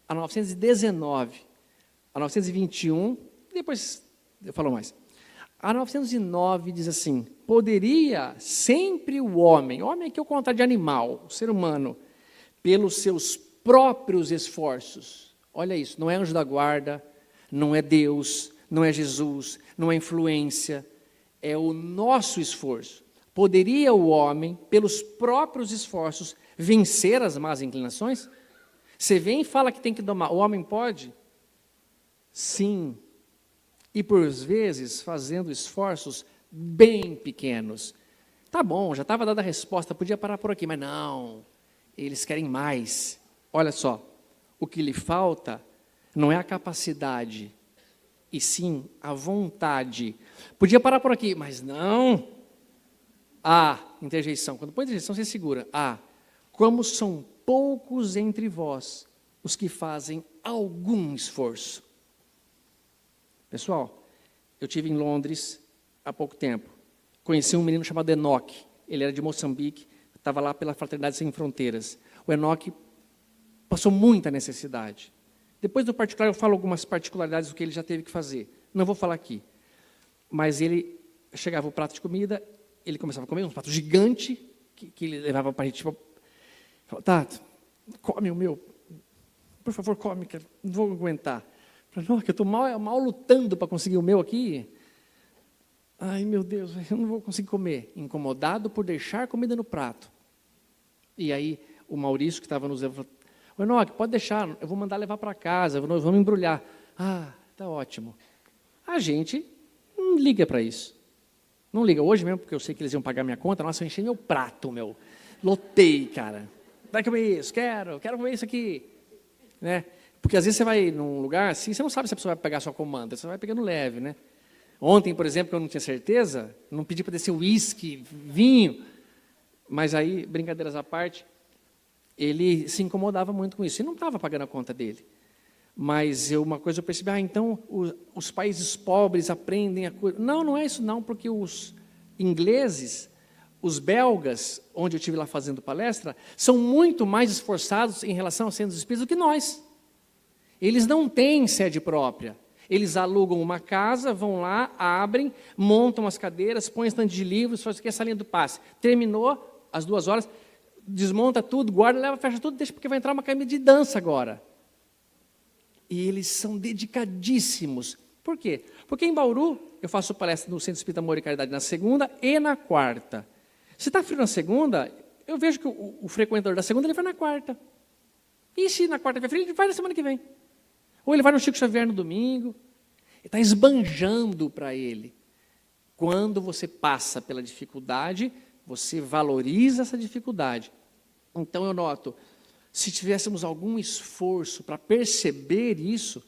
a 919, a 921, e depois eu falo mais. A 909 diz assim, poderia sempre o homem aqui é o contrário de animal, o ser humano, pelos seus próprios esforços, olha isso, não é anjo da guarda, não é Deus, não é Jesus, não é influência, é o nosso esforço. Poderia o homem, pelos próprios esforços, vencer as más inclinações? Você vem e fala que tem que domar, o homem pode? Sim. E por vezes fazendo esforços bem pequenos. Tá bom, já estava dada a resposta, podia parar por aqui, mas não, eles querem mais. Olha só, o que lhe falta não é a capacidade, e sim a vontade. Podia parar por aqui, mas não. Interjeição, quando põe interjeição você segura. Como são poucos entre vós os que fazem algum esforço. Pessoal, eu estive em Londres há pouco tempo. Conheci um menino chamado Enoque. Ele era de Moçambique, estava lá pela Fraternidade Sem Fronteiras. O Enoque passou muita necessidade. Depois do particular, eu falo algumas particularidades do que ele já teve que fazer. Não vou falar aqui. Mas ele chegava o prato de comida, ele começava a comer um prato gigante, que ele levava para a gente. Tipo, falava, Tato, come o meu. Por favor, come, que eu não vou aguentar. Não, que eu estou mal lutando para conseguir o meu aqui. Ai, meu Deus, eu não vou conseguir comer. Incomodado por deixar comida no prato. E aí, o Maurício, que estava nos levando, falou, Enoque, pode deixar, eu vou mandar levar para casa, nós vamos embrulhar. Tá ótimo. A gente não liga para isso. Não liga. Hoje mesmo, porque eu sei que eles iam pagar minha conta, nossa, eu enchi meu prato, lotei, cara. Vai comer isso, quero comer isso aqui. Né? Porque às vezes você vai num lugar assim, você não sabe se a pessoa vai pegar a sua comanda, você vai pegando leve, né? Ontem, por exemplo, eu não tinha certeza, não pedi para descer uísque, vinho, mas aí, brincadeiras à parte, ele se incomodava muito com isso, e não estava pagando a conta dele. Mas uma coisa eu percebi, então os países pobres aprendem a coisa. Não, não é isso não, porque os ingleses, os belgas, onde eu estive lá fazendo palestra, são muito mais esforçados em relação ao centro dos espíritos do que nós. Eles não têm sede própria. Eles alugam uma casa, vão lá, abrem, montam as cadeiras, põem estante de livros, faz essa linha do passe. Terminou as 2 horas, desmonta tudo, guarda, leva, fecha tudo, deixa, porque vai entrar uma academia de dança agora. E eles são dedicadíssimos. Por quê? Porque em Bauru, eu faço palestra no Centro Espírita Amor e Caridade na segunda e na quarta. Se está frio na segunda, eu vejo que o frequentador da segunda, ele vai na quarta. E se na quarta-feira frio, ele vai na semana que vem. Ou ele vai no Chico Xavier no domingo. Ele está esbanjando para ele. Quando você passa pela dificuldade, você valoriza essa dificuldade. Então eu noto, se tivéssemos algum esforço para perceber isso,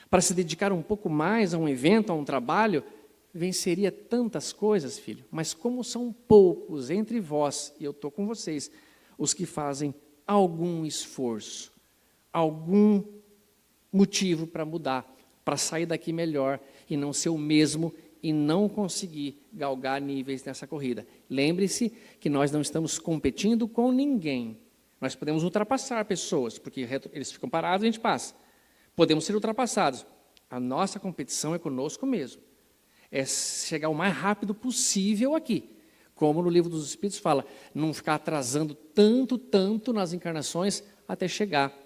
para se dedicar um pouco mais a um evento, a um trabalho, venceria tantas coisas, filho. Mas como são poucos entre vós, e eu estou com vocês, os que fazem algum esforço, algum motivo para mudar, para sair daqui melhor e não ser o mesmo e não conseguir galgar níveis nessa corrida. Lembre-se que nós não estamos competindo com ninguém. Nós podemos ultrapassar pessoas, porque eles ficam parados e a gente passa. Podemos ser ultrapassados. A nossa competição é conosco mesmo. É chegar o mais rápido possível aqui. Como no Livro dos Espíritos fala, não ficar atrasando tanto nas encarnações até chegar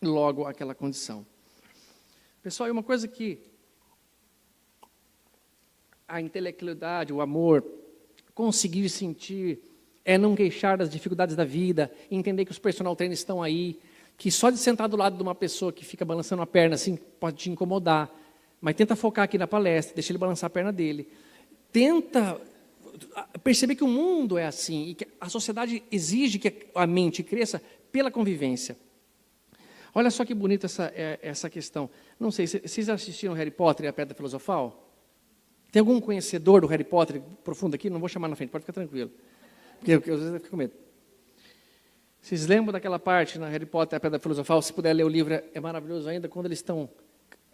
logo àquela condição. Pessoal, e uma coisa que a intelectualidade, o amor, conseguir sentir, é não queixar das dificuldades da vida, entender que os personal trainers estão aí, que só de sentar do lado de uma pessoa que fica balançando a perna assim, pode te incomodar, mas tenta focar aqui na palestra, deixa ele balançar a perna dele. Tenta perceber que o mundo é assim, e que a sociedade exige que a mente cresça pela convivência. Olha só que bonita essa questão. Não sei, vocês assistiram Harry Potter e a Pedra Filosofal? Tem algum conhecedor do Harry Potter profundo aqui? Não vou chamar na frente, pode ficar tranquilo. Porque às vezes eu fico com medo. Vocês lembram daquela parte na Harry Potter e a Pedra Filosofal? Se puder ler o livro, é maravilhoso ainda. Quando eles estão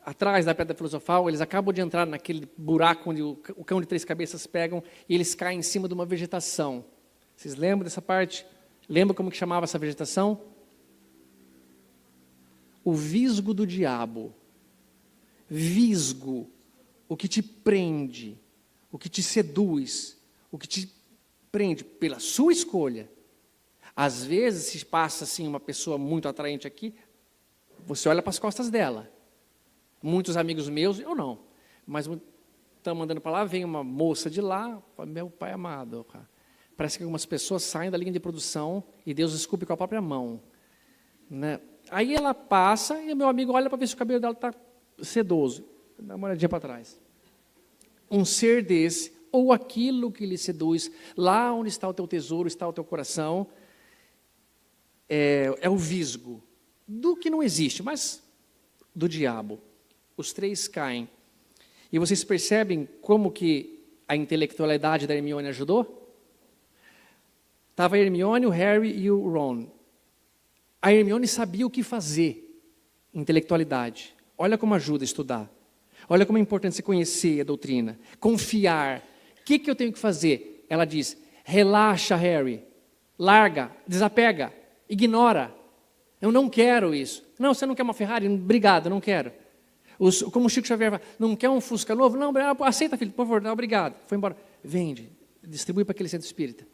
atrás da Pedra Filosofal, eles acabam de entrar naquele buraco onde o cão de 3 cabeças pegam e eles caem em cima de uma vegetação. Vocês lembram dessa parte? Lembram como que chamava essa vegetação? O visgo do diabo. Visgo, o que te prende, o que te seduz, o que te prende pela sua escolha. Às vezes, se passa assim uma pessoa muito atraente aqui, você olha para as costas dela. Muitos amigos meus, eu não, mas estão mandando para lá, vem uma moça de lá, meu pai amado, cara. Parece que algumas pessoas saem da linha de produção e Deus desculpe com a própria mão, né? Aí ela passa e meu amigo olha para ver se o cabelo dela está sedoso. Dá uma olhadinha para trás. Um ser desse, ou aquilo que lhe seduz, lá onde está o teu tesouro, está o teu coração, é o visgo do que não existe, mas do diabo. Os 3 caem. E vocês percebem como que a intelectualidade da Hermione ajudou? Estava a Hermione, o Harry e o Ron. A Hermione sabia o que fazer, intelectualidade. Olha como ajuda a estudar. Olha como é importante você conhecer a doutrina. Confiar. O que eu tenho que fazer? Ela diz, relaxa, Harry. Larga, desapega, ignora. Eu não quero isso. Não, você não quer uma Ferrari? Obrigado, não quero. Como o Chico Xavier fala, não quer um Fusca novo? Não, aceita, filho, por favor, não, obrigado. Foi embora. Vende, distribui para aquele centro espírita.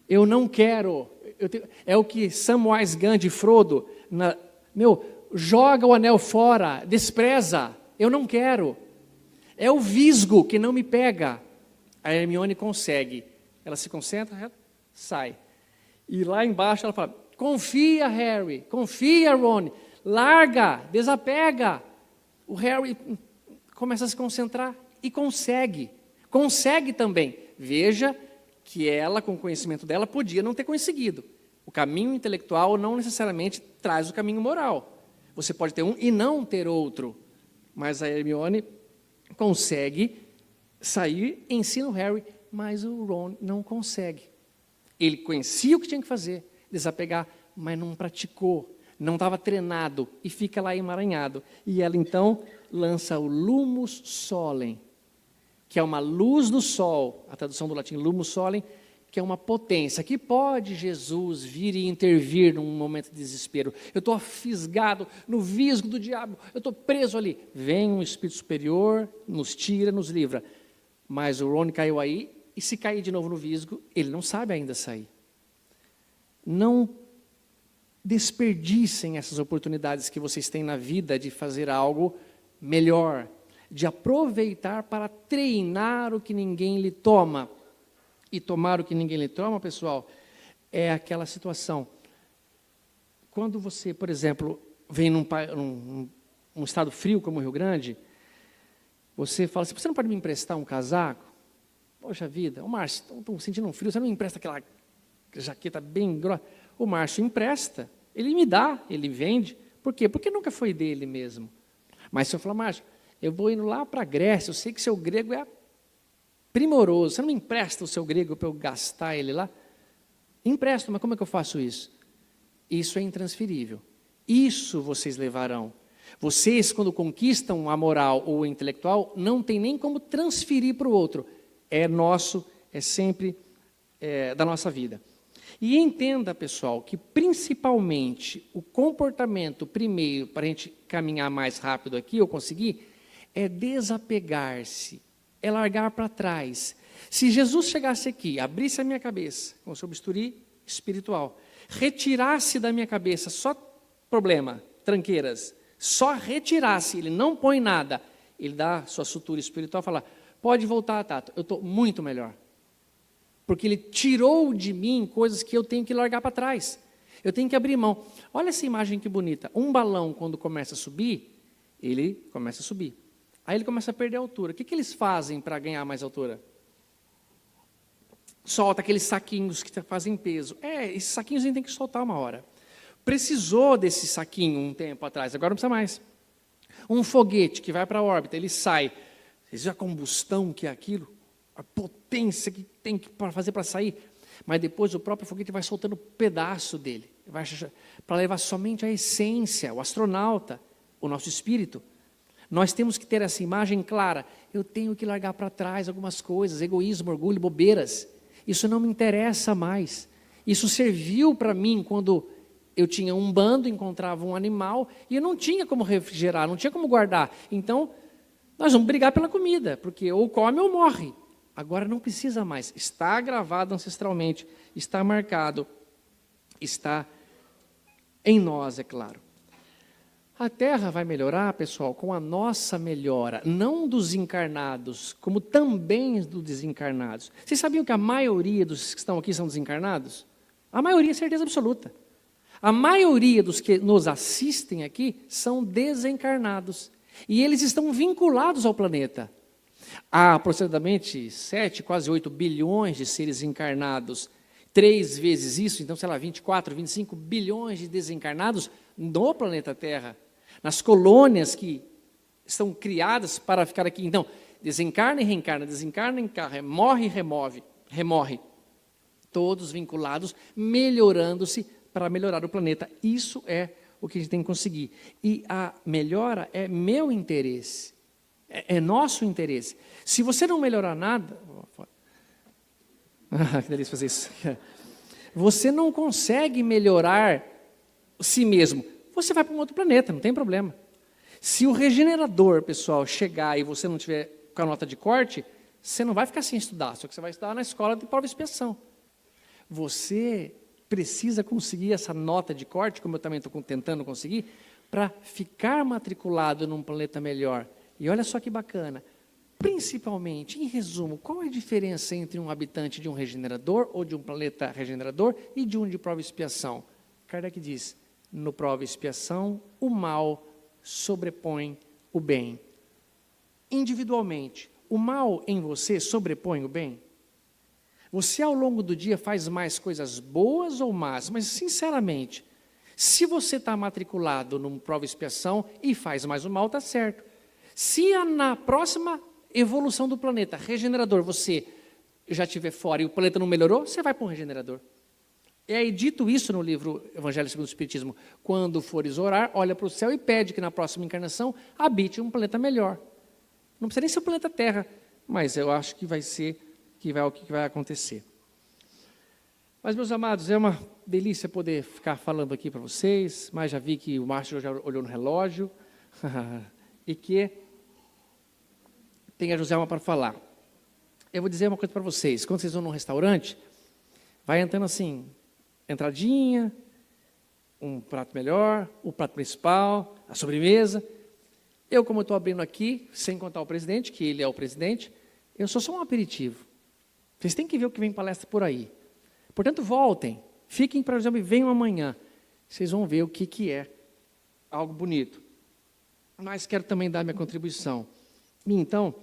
Eu não quero. É o que Samwise Gandhi, Frodo, joga o anel fora, despreza. Eu não quero. É o visgo que não me pega. A Hermione consegue. Ela se concentra, sai. E lá embaixo ela fala, confia, Harry, confia, Ron, larga, desapega. O Harry começa a se concentrar e consegue. Consegue também. Veja que ela, com o conhecimento dela, podia não ter conseguido. O caminho intelectual não necessariamente traz o caminho moral. Você pode ter um e não ter outro. Mas a Hermione consegue sair, ensina o Harry, mas o Ron não consegue. Ele conhecia o que tinha que fazer, desapegar, mas não praticou, não estava treinado e fica lá emaranhado. E ela então lança o Lumus Solem, que é uma luz do sol, a tradução do latim Lumus Solem, que é uma potência, que pode Jesus vir e intervir num momento de desespero. Eu estou fisgado no visgo do diabo, eu estou preso ali. Vem um Espírito superior, nos tira, nos livra. Mas o Rony caiu aí, e se cair de novo no visgo, ele não sabe ainda sair. Não desperdicem essas oportunidades que vocês têm na vida de fazer algo melhor, de aproveitar para treinar o que ninguém lhe toma. E tomar o que ninguém lhe toma, pessoal, é aquela situação. Quando você, por exemplo, vem num estado frio como o Rio Grande, você fala assim, você não pode me emprestar um casaco? Poxa vida, o Márcio, estou sentindo um frio, você não me empresta aquela jaqueta bem grossa? O Márcio empresta, ele me dá, ele vende. Por quê? Porque nunca foi dele mesmo. Mas se eu falar, Márcio, eu vou indo lá para a Grécia, eu sei que seu grego é primoroso, você não me empresta o seu grego para eu gastar ele lá? Empresto, mas como é que eu faço isso? Isso é intransferível. Isso vocês levarão. Vocês, quando conquistam a moral ou o intelectual, não tem nem como transferir para o outro. É nosso, é sempre da nossa vida. E entenda, pessoal, que principalmente o comportamento primeiro, para a gente caminhar mais rápido aqui, ou conseguir, é desapegar-se, é largar para trás. Se Jesus chegasse aqui, abrisse a minha cabeça com o seu bisturi espiritual, retirasse da minha cabeça só problema, tranqueiras, só retirasse, ele não põe nada, ele dá sua sutura espiritual e fala, pode voltar, Tato, eu estou muito melhor. Porque ele tirou de mim coisas que eu tenho que largar para trás. Eu tenho que abrir mão. Olha essa imagem que bonita. Um balão, quando começa a subir, ele começa a subir. Aí ele começa a perder a altura. O que eles fazem para ganhar mais altura? Solta aqueles saquinhos que fazem peso. Esses saquinhos a gente tem que soltar uma hora. Precisou desse saquinho um tempo atrás, agora não precisa mais. Um foguete que vai para a órbita, ele sai. Vocês viram a combustão que é aquilo? A potência que tem que fazer para sair, mas depois o próprio foguete vai soltando pedaço dele, para levar somente a essência, o astronauta, o nosso espírito. Nós temos que ter essa imagem clara, eu tenho que largar para trás algumas coisas, egoísmo, orgulho, bobeiras, isso não me interessa mais, isso serviu para mim quando eu tinha um bando, encontrava um animal, e eu não tinha como refrigerar, não tinha como guardar, então nós vamos brigar pela comida, porque ou come ou morre. Agora não precisa mais, está gravado ancestralmente, está marcado, está em nós, é claro. A Terra vai melhorar, pessoal, com a nossa melhora, não dos encarnados, como também dos desencarnados. Vocês sabiam que a maioria dos que estão aqui são desencarnados? A maioria, é certeza absoluta. A maioria dos que nos assistem aqui são desencarnados. E eles estão vinculados ao planeta. Há aproximadamente 7, quase 8 bilhões de seres encarnados, 3 vezes isso, então, sei lá, 24, 25 bilhões de desencarnados no planeta Terra, nas colônias que estão criadas para ficar aqui. Então, desencarna e reencarna, morre e remorre, todos vinculados, melhorando-se para melhorar o planeta. Isso é o que a gente tem que conseguir. E a melhora é meu interesse. É nosso interesse. Se você não melhorar nada, que delícia fazer isso. Você não consegue melhorar si mesmo. Você vai para um outro planeta, não tem problema. Se o regenerador, pessoal, chegar e você não tiver com a nota de corte, você não vai ficar sem estudar, só que você vai estudar na escola de prova e expiação. Você precisa conseguir essa nota de corte, como eu também estou tentando conseguir, para ficar matriculado num planeta melhor. E olha só que bacana, principalmente, em resumo, qual é a diferença entre um habitante de um regenerador ou de um planeta regenerador e de um de prova e expiação? Kardec diz, no prova e expiação, o mal sobrepõe o bem. Individualmente, o mal em você sobrepõe o bem? Você ao longo do dia faz mais coisas boas ou más? Mas sinceramente, se você está matriculado num prova e expiação e faz mais o mal, está certo. Se na próxima evolução do planeta, regenerador, você já estiver fora e o planeta não melhorou, você vai para um regenerador. E aí, dito isso no livro Evangelho segundo o Espiritismo, quando fores orar, olha para o céu e pede que na próxima encarnação habite um planeta melhor. Não precisa nem ser o planeta Terra, mas eu acho que vai ser o que vai acontecer. Mas, meus amados, é uma delícia poder ficar falando aqui para vocês, mas já vi que o Márcio já olhou no relógio, e que tem a Joselma para falar. Eu vou dizer uma coisa para vocês, quando vocês vão num restaurante, vai entrando assim, entradinha, um prato melhor, o prato principal, a sobremesa. Eu, como estou abrindo aqui, sem contar o presidente, que ele é o presidente, eu sou só um aperitivo. Vocês têm que ver o que vem palestra por aí. Portanto, voltem, fiquem, por exemplo, e venham amanhã. Vocês vão ver o que é algo bonito. Mas quero também dar minha contribuição. E então,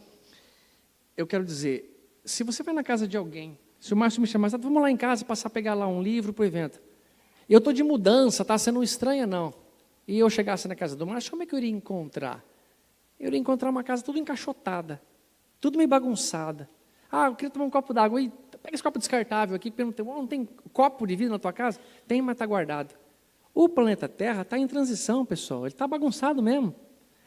eu quero dizer, se você vai na casa de alguém, se o Márcio me chamasse, vamos lá em casa, passar a pegar lá um livro para o evento. Eu estou de mudança, tá? Você não estranha, não. E eu chegasse na casa do Márcio, como é que eu iria encontrar? Eu iria encontrar uma casa tudo encaixotada, tudo meio bagunçada. Ah, eu queria tomar um copo d'água. Pega esse copo descartável aqui, porque não tem copo de vidro na tua casa? Tem, mas está guardado. O planeta Terra está em transição, pessoal. Ele está bagunçado mesmo.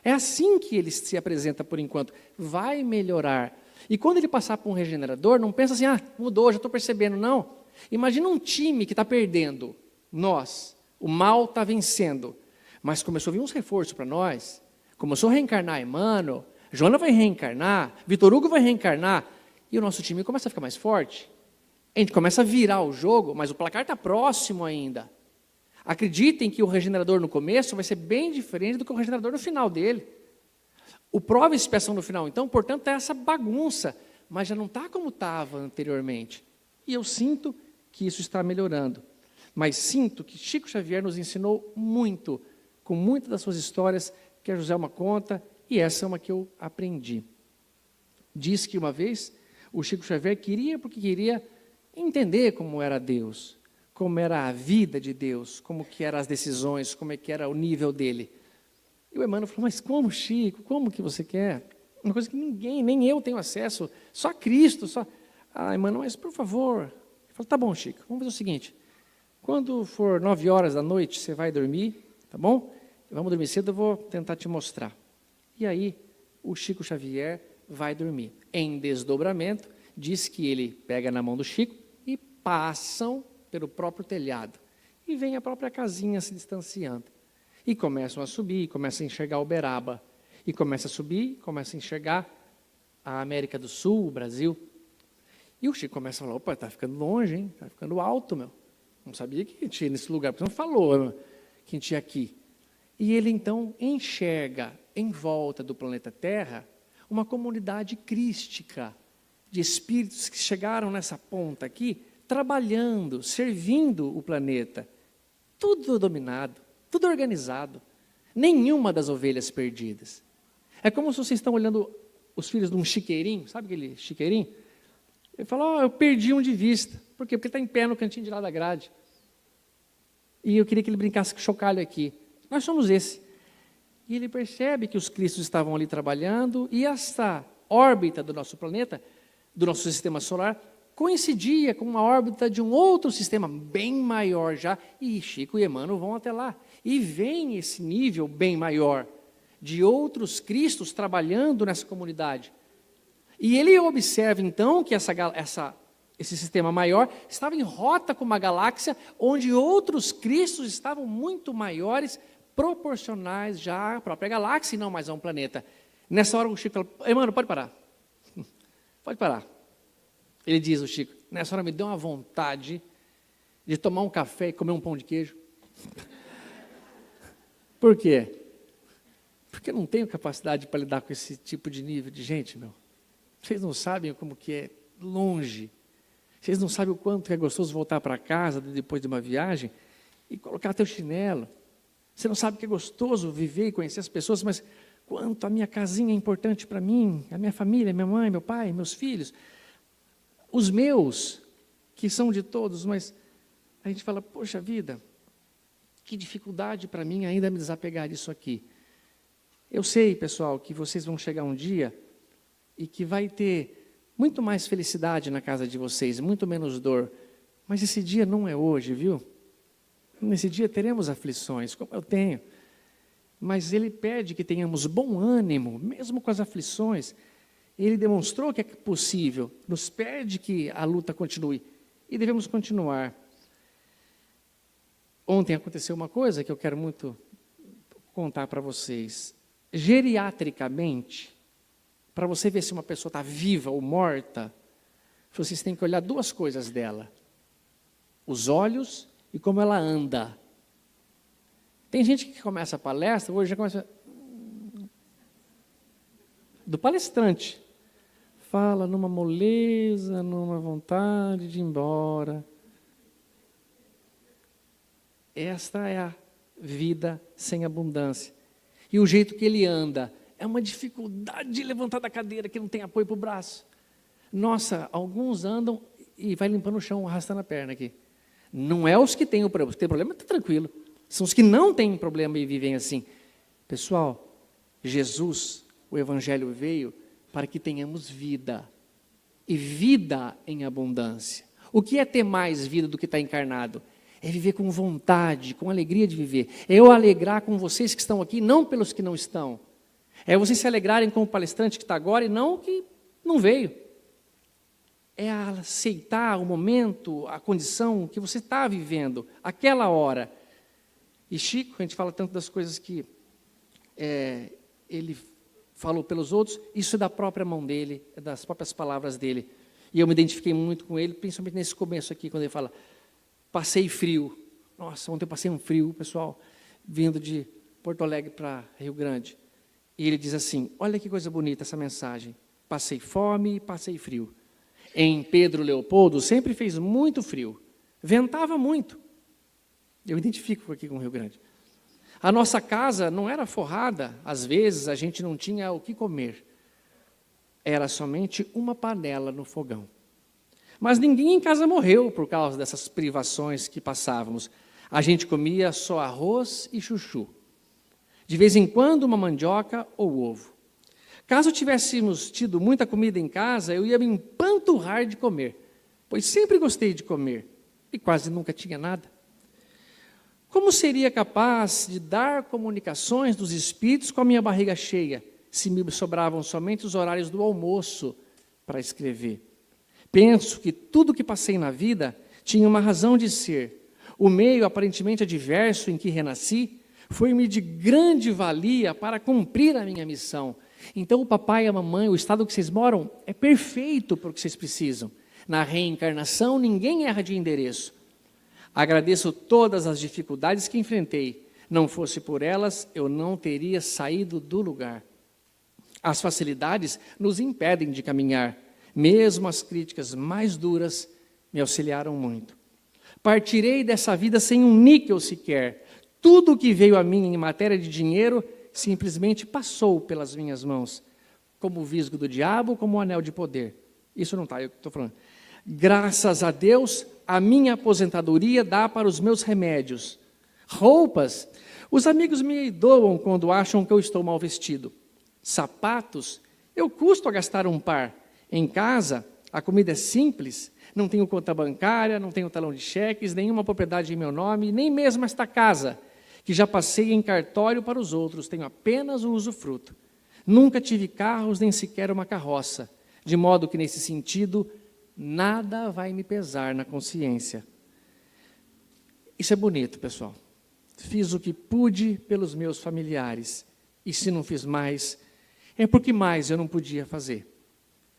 É assim que ele se apresenta por enquanto. Vai melhorar. E quando ele passar por um regenerador, não pensa assim, mudou, já estou percebendo. Não. Imagina um time que está perdendo. Nós. O mal está vencendo. Mas começou a vir uns reforços para nós. Começou a reencarnar Emmanuel. Joana vai reencarnar. Vitor Hugo vai reencarnar. E o nosso time começa a ficar mais forte. A gente começa a virar o jogo, mas o placar está próximo ainda. Acreditem que o regenerador no começo vai ser bem diferente do que o regenerador no final dele. O prova e expiação no final, então, portanto, é essa bagunça, mas já não está como estava anteriormente. E eu sinto que isso está melhorando. Mas sinto que Chico Xavier nos ensinou muito, com muitas das suas histórias, que a Joselma conta, e essa é uma que eu aprendi. Diz que uma vez o Chico Xavier queria entender como era Deus, como era a vida de Deus, como que eram as decisões, como é que era o nível dele. E o Emmanuel falou, mas como, Chico, como que você quer? Uma coisa que ninguém, nem eu tenho acesso, só Cristo, só... Emmanuel, mas por favor. Ele falou, tá bom, Chico, vamos fazer o seguinte, quando for 9 horas da noite, você vai dormir, tá bom? Vamos dormir cedo, eu vou tentar te mostrar. E aí, o Chico Xavier vai dormir. Em desdobramento, diz que ele pega na mão do Chico e passam pelo próprio telhado. E vem a própria casinha se distanciando. E começam a subir, começam a enxergar Uberaba. E começa a subir, começa a enxergar a América do Sul, o Brasil. E o Chico começa a falar, opa, está ficando longe, hein? Está ficando alto, meu. Não sabia que a gente ia nesse lugar, porque não falou que a gente ia aqui. E ele, então, enxerga em volta do planeta Terra uma comunidade crística de espíritos que chegaram nessa ponta aqui, trabalhando, servindo o planeta. Tudo dominado, tudo organizado. Nenhuma das ovelhas perdidas. É como se vocês estão olhando os filhos de um chiqueirinho, sabe aquele chiqueirinho? Ele fala, eu perdi um de vista. Por quê? Porque ele está em pé no cantinho de lá da grade. E eu queria que ele brincasse com chocalho aqui. Nós somos esse. E ele percebe que os cristos estavam ali trabalhando e essa órbita do nosso planeta, do nosso sistema solar, coincidia com uma órbita de um outro sistema bem maior já, e Chico e Emmanuel vão até lá. E vem esse nível bem maior de outros cristos trabalhando nessa comunidade. E ele observa então que esse sistema maior estava em rota com uma galáxia onde outros cristos estavam muito maiores, proporcionais já à própria galáxia e não mais a um planeta. Nessa hora o Chico fala, Emmanuel, pode parar. Pode parar. Ele diz, o Chico, nessa hora me deu uma vontade de tomar um café e comer um pão de queijo. Por quê? Porque eu não tenho capacidade para lidar com esse tipo de nível de gente, meu. Vocês não sabem como que é longe. Vocês não sabem o quanto é gostoso voltar para casa depois de uma viagem e colocar teu chinelo. Você não sabe que é gostoso viver e conhecer as pessoas, mas quanto a minha casinha é importante para mim, a minha família, minha mãe, meu pai, meus filhos, os meus, que são de todos, mas a gente fala, poxa vida, que dificuldade para mim ainda me desapegar disso aqui. Eu sei, pessoal, que vocês vão chegar um dia e que vai ter muito mais felicidade na casa de vocês, muito menos dor, Mas esse dia não é hoje, viu? Nesse dia teremos aflições, como eu tenho. Mas Ele pede que tenhamos bom ânimo, mesmo com as aflições. Ele demonstrou que é possível, nos pede que a luta continue. E devemos continuar. Ontem aconteceu uma coisa que eu quero muito contar para vocês. Geriatricamente, para você ver se uma pessoa está viva ou morta, vocês têm que olhar duas coisas dela. Os olhos e como ela anda. Tem gente que começa a palestra, hoje já começa... Do palestrante. Fala numa moleza, numa vontade de ir embora. Esta é a vida sem abundância. E o jeito que ele anda é uma dificuldade de levantar da cadeira, que não tem apoio para o braço. Nossa, alguns andam e vai limpando o chão, arrastando a perna aqui. Não é os que têm o problema. Os que têm problema, está tranquilo. São os que não têm problema e vivem assim. Pessoal, Jesus, o Evangelho veio para que tenhamos vida. E vida em abundância. O que é ter mais vida do que estar encarnado? É viver com vontade, com alegria de viver. É eu alegrar com vocês que estão aqui, não pelos que não estão. É vocês se alegrarem com o palestrante que está agora e não o que não veio. É aceitar o momento, a condição que você está vivendo, aquela hora. E Chico, a gente fala tanto das coisas que ele falou pelos outros, isso é da própria mão dele, é das próprias palavras dele. E eu me identifiquei muito com ele, principalmente nesse começo aqui, quando ele fala, passei frio. Nossa, ontem eu passei um frio, pessoal, vindo de Porto Alegre para Rio Grande. E ele diz assim, olha que coisa bonita essa mensagem. Passei fome e passei frio. Em Pedro Leopoldo sempre fez muito frio. Ventava muito. Eu identifico aqui com o Rio Grande. A nossa casa não era forrada, às vezes a gente não tinha o que comer. Era somente uma panela no fogão. Mas ninguém em casa morreu por causa dessas privações que passávamos. A gente comia só arroz e chuchu. De vez em quando uma mandioca ou ovo. Caso tivéssemos tido muita comida em casa, eu ia me empanturrar de comer, pois sempre gostei de comer e quase nunca tinha nada. Como seria capaz de dar comunicações dos espíritos com a minha barriga cheia, se me sobravam somente os horários do almoço para escrever? Penso que tudo que passei na vida tinha uma razão de ser. O meio aparentemente adverso em que renasci foi-me de grande valia para cumprir a minha missão. Então o papai e a mamãe, o estado que vocês moram, é perfeito para o que vocês precisam. Na reencarnação, ninguém erra de endereço. Agradeço todas as dificuldades que enfrentei. Não fosse por elas, eu não teria saído do lugar. As facilidades nos impedem de caminhar. Mesmo as críticas mais duras me auxiliaram muito. Partirei dessa vida sem um níquel sequer. Tudo o que veio a mim em matéria de dinheiro simplesmente passou pelas minhas mãos, como o visgo do diabo, como o anel de poder. Isso não está, eu estou falando. Graças a Deus, a minha aposentadoria dá para os meus remédios. Roupas, os amigos me doam quando acham que eu estou mal vestido. Sapatos, eu custo a gastar um par. Em casa, a comida é simples, não tenho conta bancária, não tenho talão de cheques, nenhuma propriedade em meu nome, nem mesmo esta casa, que já passei em cartório para os outros, tenho apenas o usufruto. Nunca tive carros, nem sequer uma carroça, de modo que, nesse sentido, nada vai me pesar na consciência. Isso é bonito, pessoal. Fiz o que pude pelos meus familiares, e se não fiz mais, é porque mais eu não podia fazer.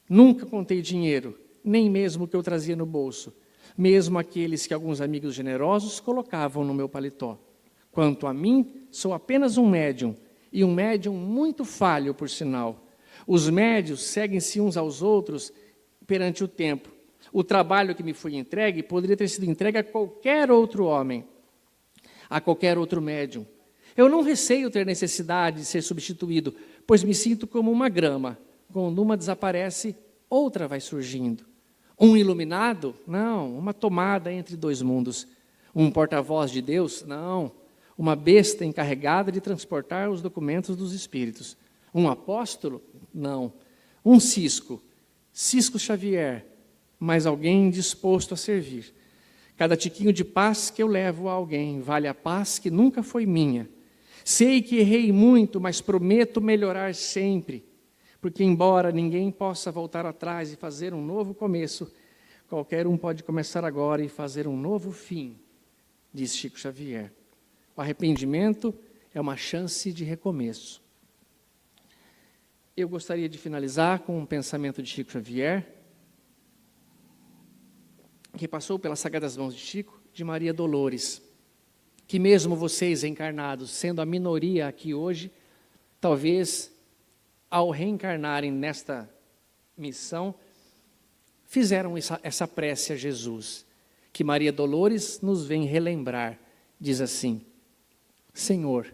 Nunca contei dinheiro, nem mesmo o que eu trazia no bolso, mesmo aqueles que alguns amigos generosos colocavam no meu paletó. Quanto a mim, sou apenas um médium, e um médium muito falho, por sinal. Os médios seguem-se uns aos outros perante o tempo. O trabalho que me foi entregue poderia ter sido entregue a qualquer outro homem, a qualquer outro médium. Eu não receio ter necessidade de ser substituído, pois me sinto como uma grama. Quando uma desaparece, outra vai surgindo. Um iluminado? Não. Uma tomada entre dois mundos. Um porta-voz de Deus? Não. Uma besta encarregada de transportar os documentos dos espíritos. Um apóstolo? Não. Um Cisco Xavier, mas alguém disposto a servir. Cada tiquinho de paz que eu levo a alguém vale a paz que nunca foi minha. Sei que errei muito, mas prometo melhorar sempre, porque embora ninguém possa voltar atrás e fazer um novo começo, qualquer um pode começar agora e fazer um novo fim, diz Chico Xavier. O arrependimento é uma chance de recomeço. Eu gostaria de finalizar com um pensamento de Chico Xavier, que passou pelas sagradas mãos de Chico, de Maria Dolores, que mesmo vocês encarnados, sendo a minoria aqui hoje, talvez ao reencarnarem nesta missão, fizeram essa prece a Jesus, que Maria Dolores nos vem relembrar, diz assim: Senhor,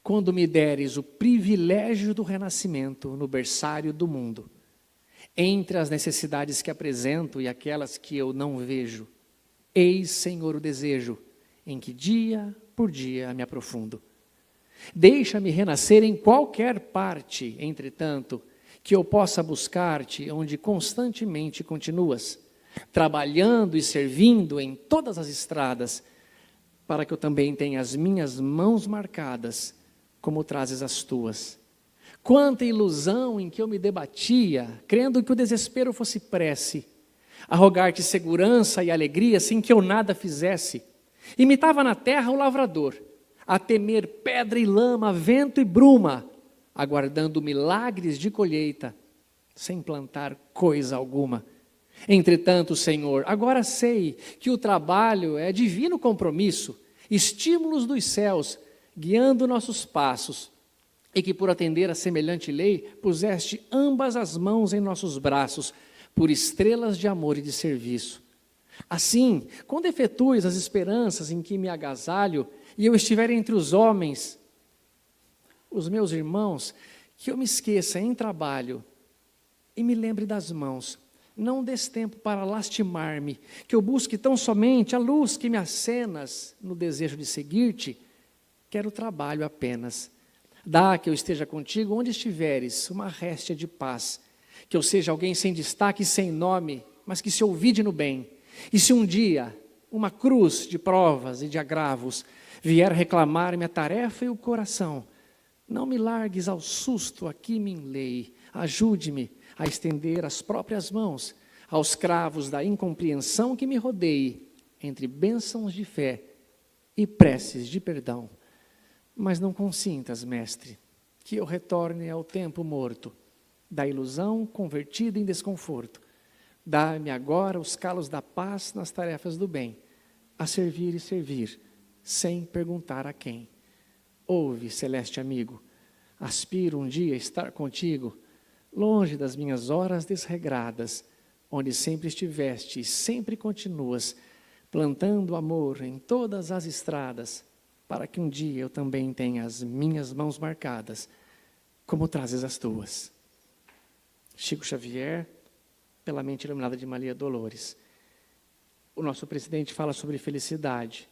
quando me deres o privilégio do renascimento no berçário do mundo, entre as necessidades que apresento e aquelas que eu não vejo, eis, Senhor, o desejo em que dia por dia me aprofundo. Deixa-me renascer em qualquer parte, entretanto, que eu possa buscar-te onde constantemente continuas, trabalhando e servindo em todas as estradas, para que eu também tenha as minhas mãos marcadas, como trazes as tuas. Quanta ilusão em que eu me debatia, crendo que o desespero fosse prece, a rogar-te segurança e alegria sem que eu nada fizesse. Imitava na terra o lavrador, a temer pedra e lama, vento e bruma, aguardando milagres de colheita, sem plantar coisa alguma. Entretanto, Senhor, agora sei que o trabalho é divino compromisso, estímulos dos céus, guiando nossos passos, e que por atender a semelhante lei, puseste ambas as mãos em nossos braços, por estrelas de amor e de serviço. Assim, quando efetues as esperanças em que me agasalho, e eu estiver entre os homens, os meus irmãos, que eu me esqueça em trabalho, e me lembre das mãos, não des tempo para lastimar-me, que eu busque tão somente a luz que me acenas no desejo de seguir-te, quero trabalho apenas. Dá que eu esteja contigo onde estiveres, uma réstia de paz, que eu seja alguém sem destaque e sem nome, mas que se ouvide no bem. E se um dia uma cruz de provas e de agravos vier reclamar-me a tarefa e o coração, não me largues ao susto, aqui me enlei, ajude-me a estender as próprias mãos aos cravos da incompreensão que me rodeie, entre bênçãos de fé e preces de perdão. Mas não consintas, mestre, que eu retorne ao tempo morto, da ilusão convertida em desconforto. Dá-me agora os calos da paz nas tarefas do bem, a servir e servir, sem perguntar a quem. Ouve, celeste amigo, aspiro um dia estar contigo, longe das minhas horas desregradas, onde sempre estiveste e sempre continuas, plantando amor em todas as estradas, para que um dia eu também tenha as minhas mãos marcadas, como trazes as tuas. Chico Xavier, pela mente iluminada de Maria Dolores. O nosso presidente fala sobre felicidade.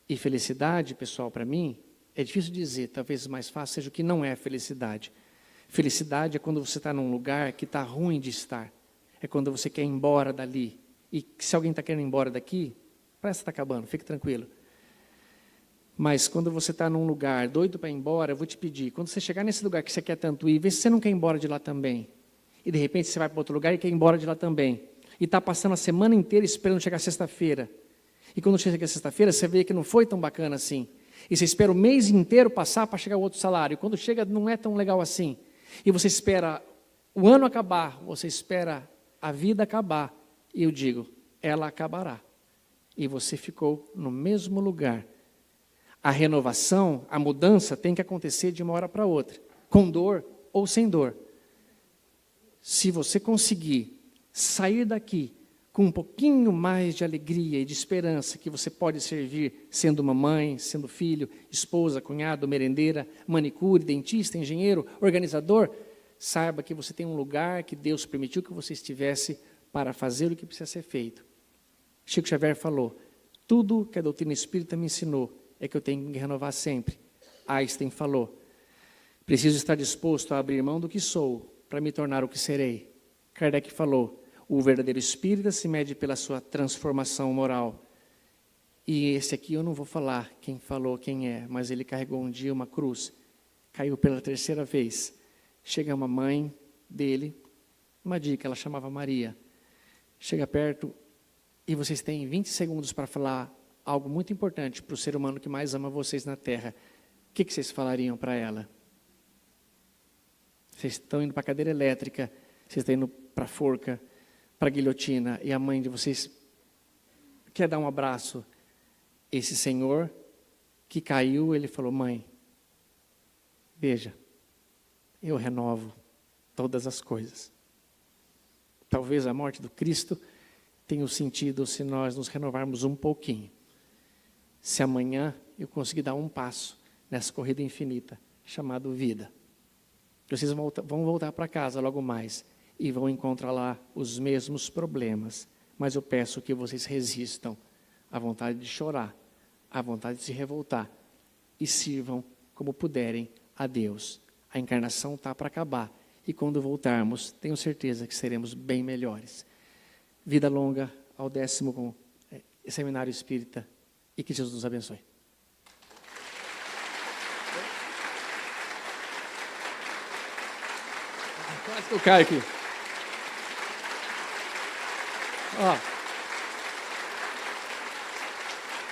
E felicidade, pessoal, para mim, é difícil dizer, talvez mais fácil seja o que não é felicidade. Felicidade é quando você está num lugar que está ruim de estar. É quando você quer ir embora dali. E se alguém está querendo ir embora daqui, parece que está acabando, fique tranquilo. Mas quando você está num lugar doido para ir embora, eu vou te pedir, quando você chegar nesse lugar que você quer tanto ir, vê se você não quer ir embora de lá também. E de repente você vai para outro lugar e quer ir embora de lá também. E está passando a semana inteira esperando chegar sexta-feira. E quando chega sexta-feira, você vê que não foi tão bacana assim. E você espera o mês inteiro passar para chegar o outro salário. E quando chega, não é tão legal assim. E você espera o ano acabar, você espera a vida acabar. E eu digo, ela acabará. E você ficou no mesmo lugar. A renovação, a mudança tem que acontecer de uma hora para outra, com dor ou sem dor. Se você conseguir sair daqui com um pouquinho mais de alegria e de esperança que você pode servir sendo mamãe, sendo filho, esposa, cunhado, merendeira, manicure, dentista, engenheiro, organizador, saiba que você tem um lugar que Deus permitiu que você estivesse para fazer o que precisa ser feito. Chico Xavier falou, tudo que a doutrina espírita me ensinou é que eu tenho que renovar sempre. Einstein falou, preciso estar disposto a abrir mão do que sou para me tornar o que serei. Kardec falou, O verdadeiro espírita se mede pela sua transformação moral. E esse aqui eu não vou falar quem falou, quem é, mas ele carregou um dia uma cruz, caiu pela 3ª vez. Chega uma mãe dele, uma dica, ela chamava Maria. Chega perto e vocês têm 20 segundos para falar algo muito importante para o ser humano que mais ama vocês na Terra. O que vocês falariam para ela? Vocês estão indo para a cadeira elétrica, vocês estão indo para a forca, para a guilhotina, e a mãe de vocês quer dar um abraço. Esse senhor que caiu, ele falou: mãe, veja, eu renovo todas as coisas. Talvez a morte do Cristo tenha um sentido se nós nos renovarmos um pouquinho. Se amanhã eu conseguir dar um passo nessa corrida infinita, chamada vida, vocês vão voltar para casa logo mais e vão encontrar lá os mesmos problemas. Mas eu peço que vocês resistam à vontade de chorar, à vontade de se revoltar e sirvam como puderem a Deus. A encarnação está para acabar e quando voltarmos, tenho certeza que seremos bem melhores. Vida longa ao 10º Seminário Espírita e que Jesus nos abençoe. Quase que eu caio aqui. Ó.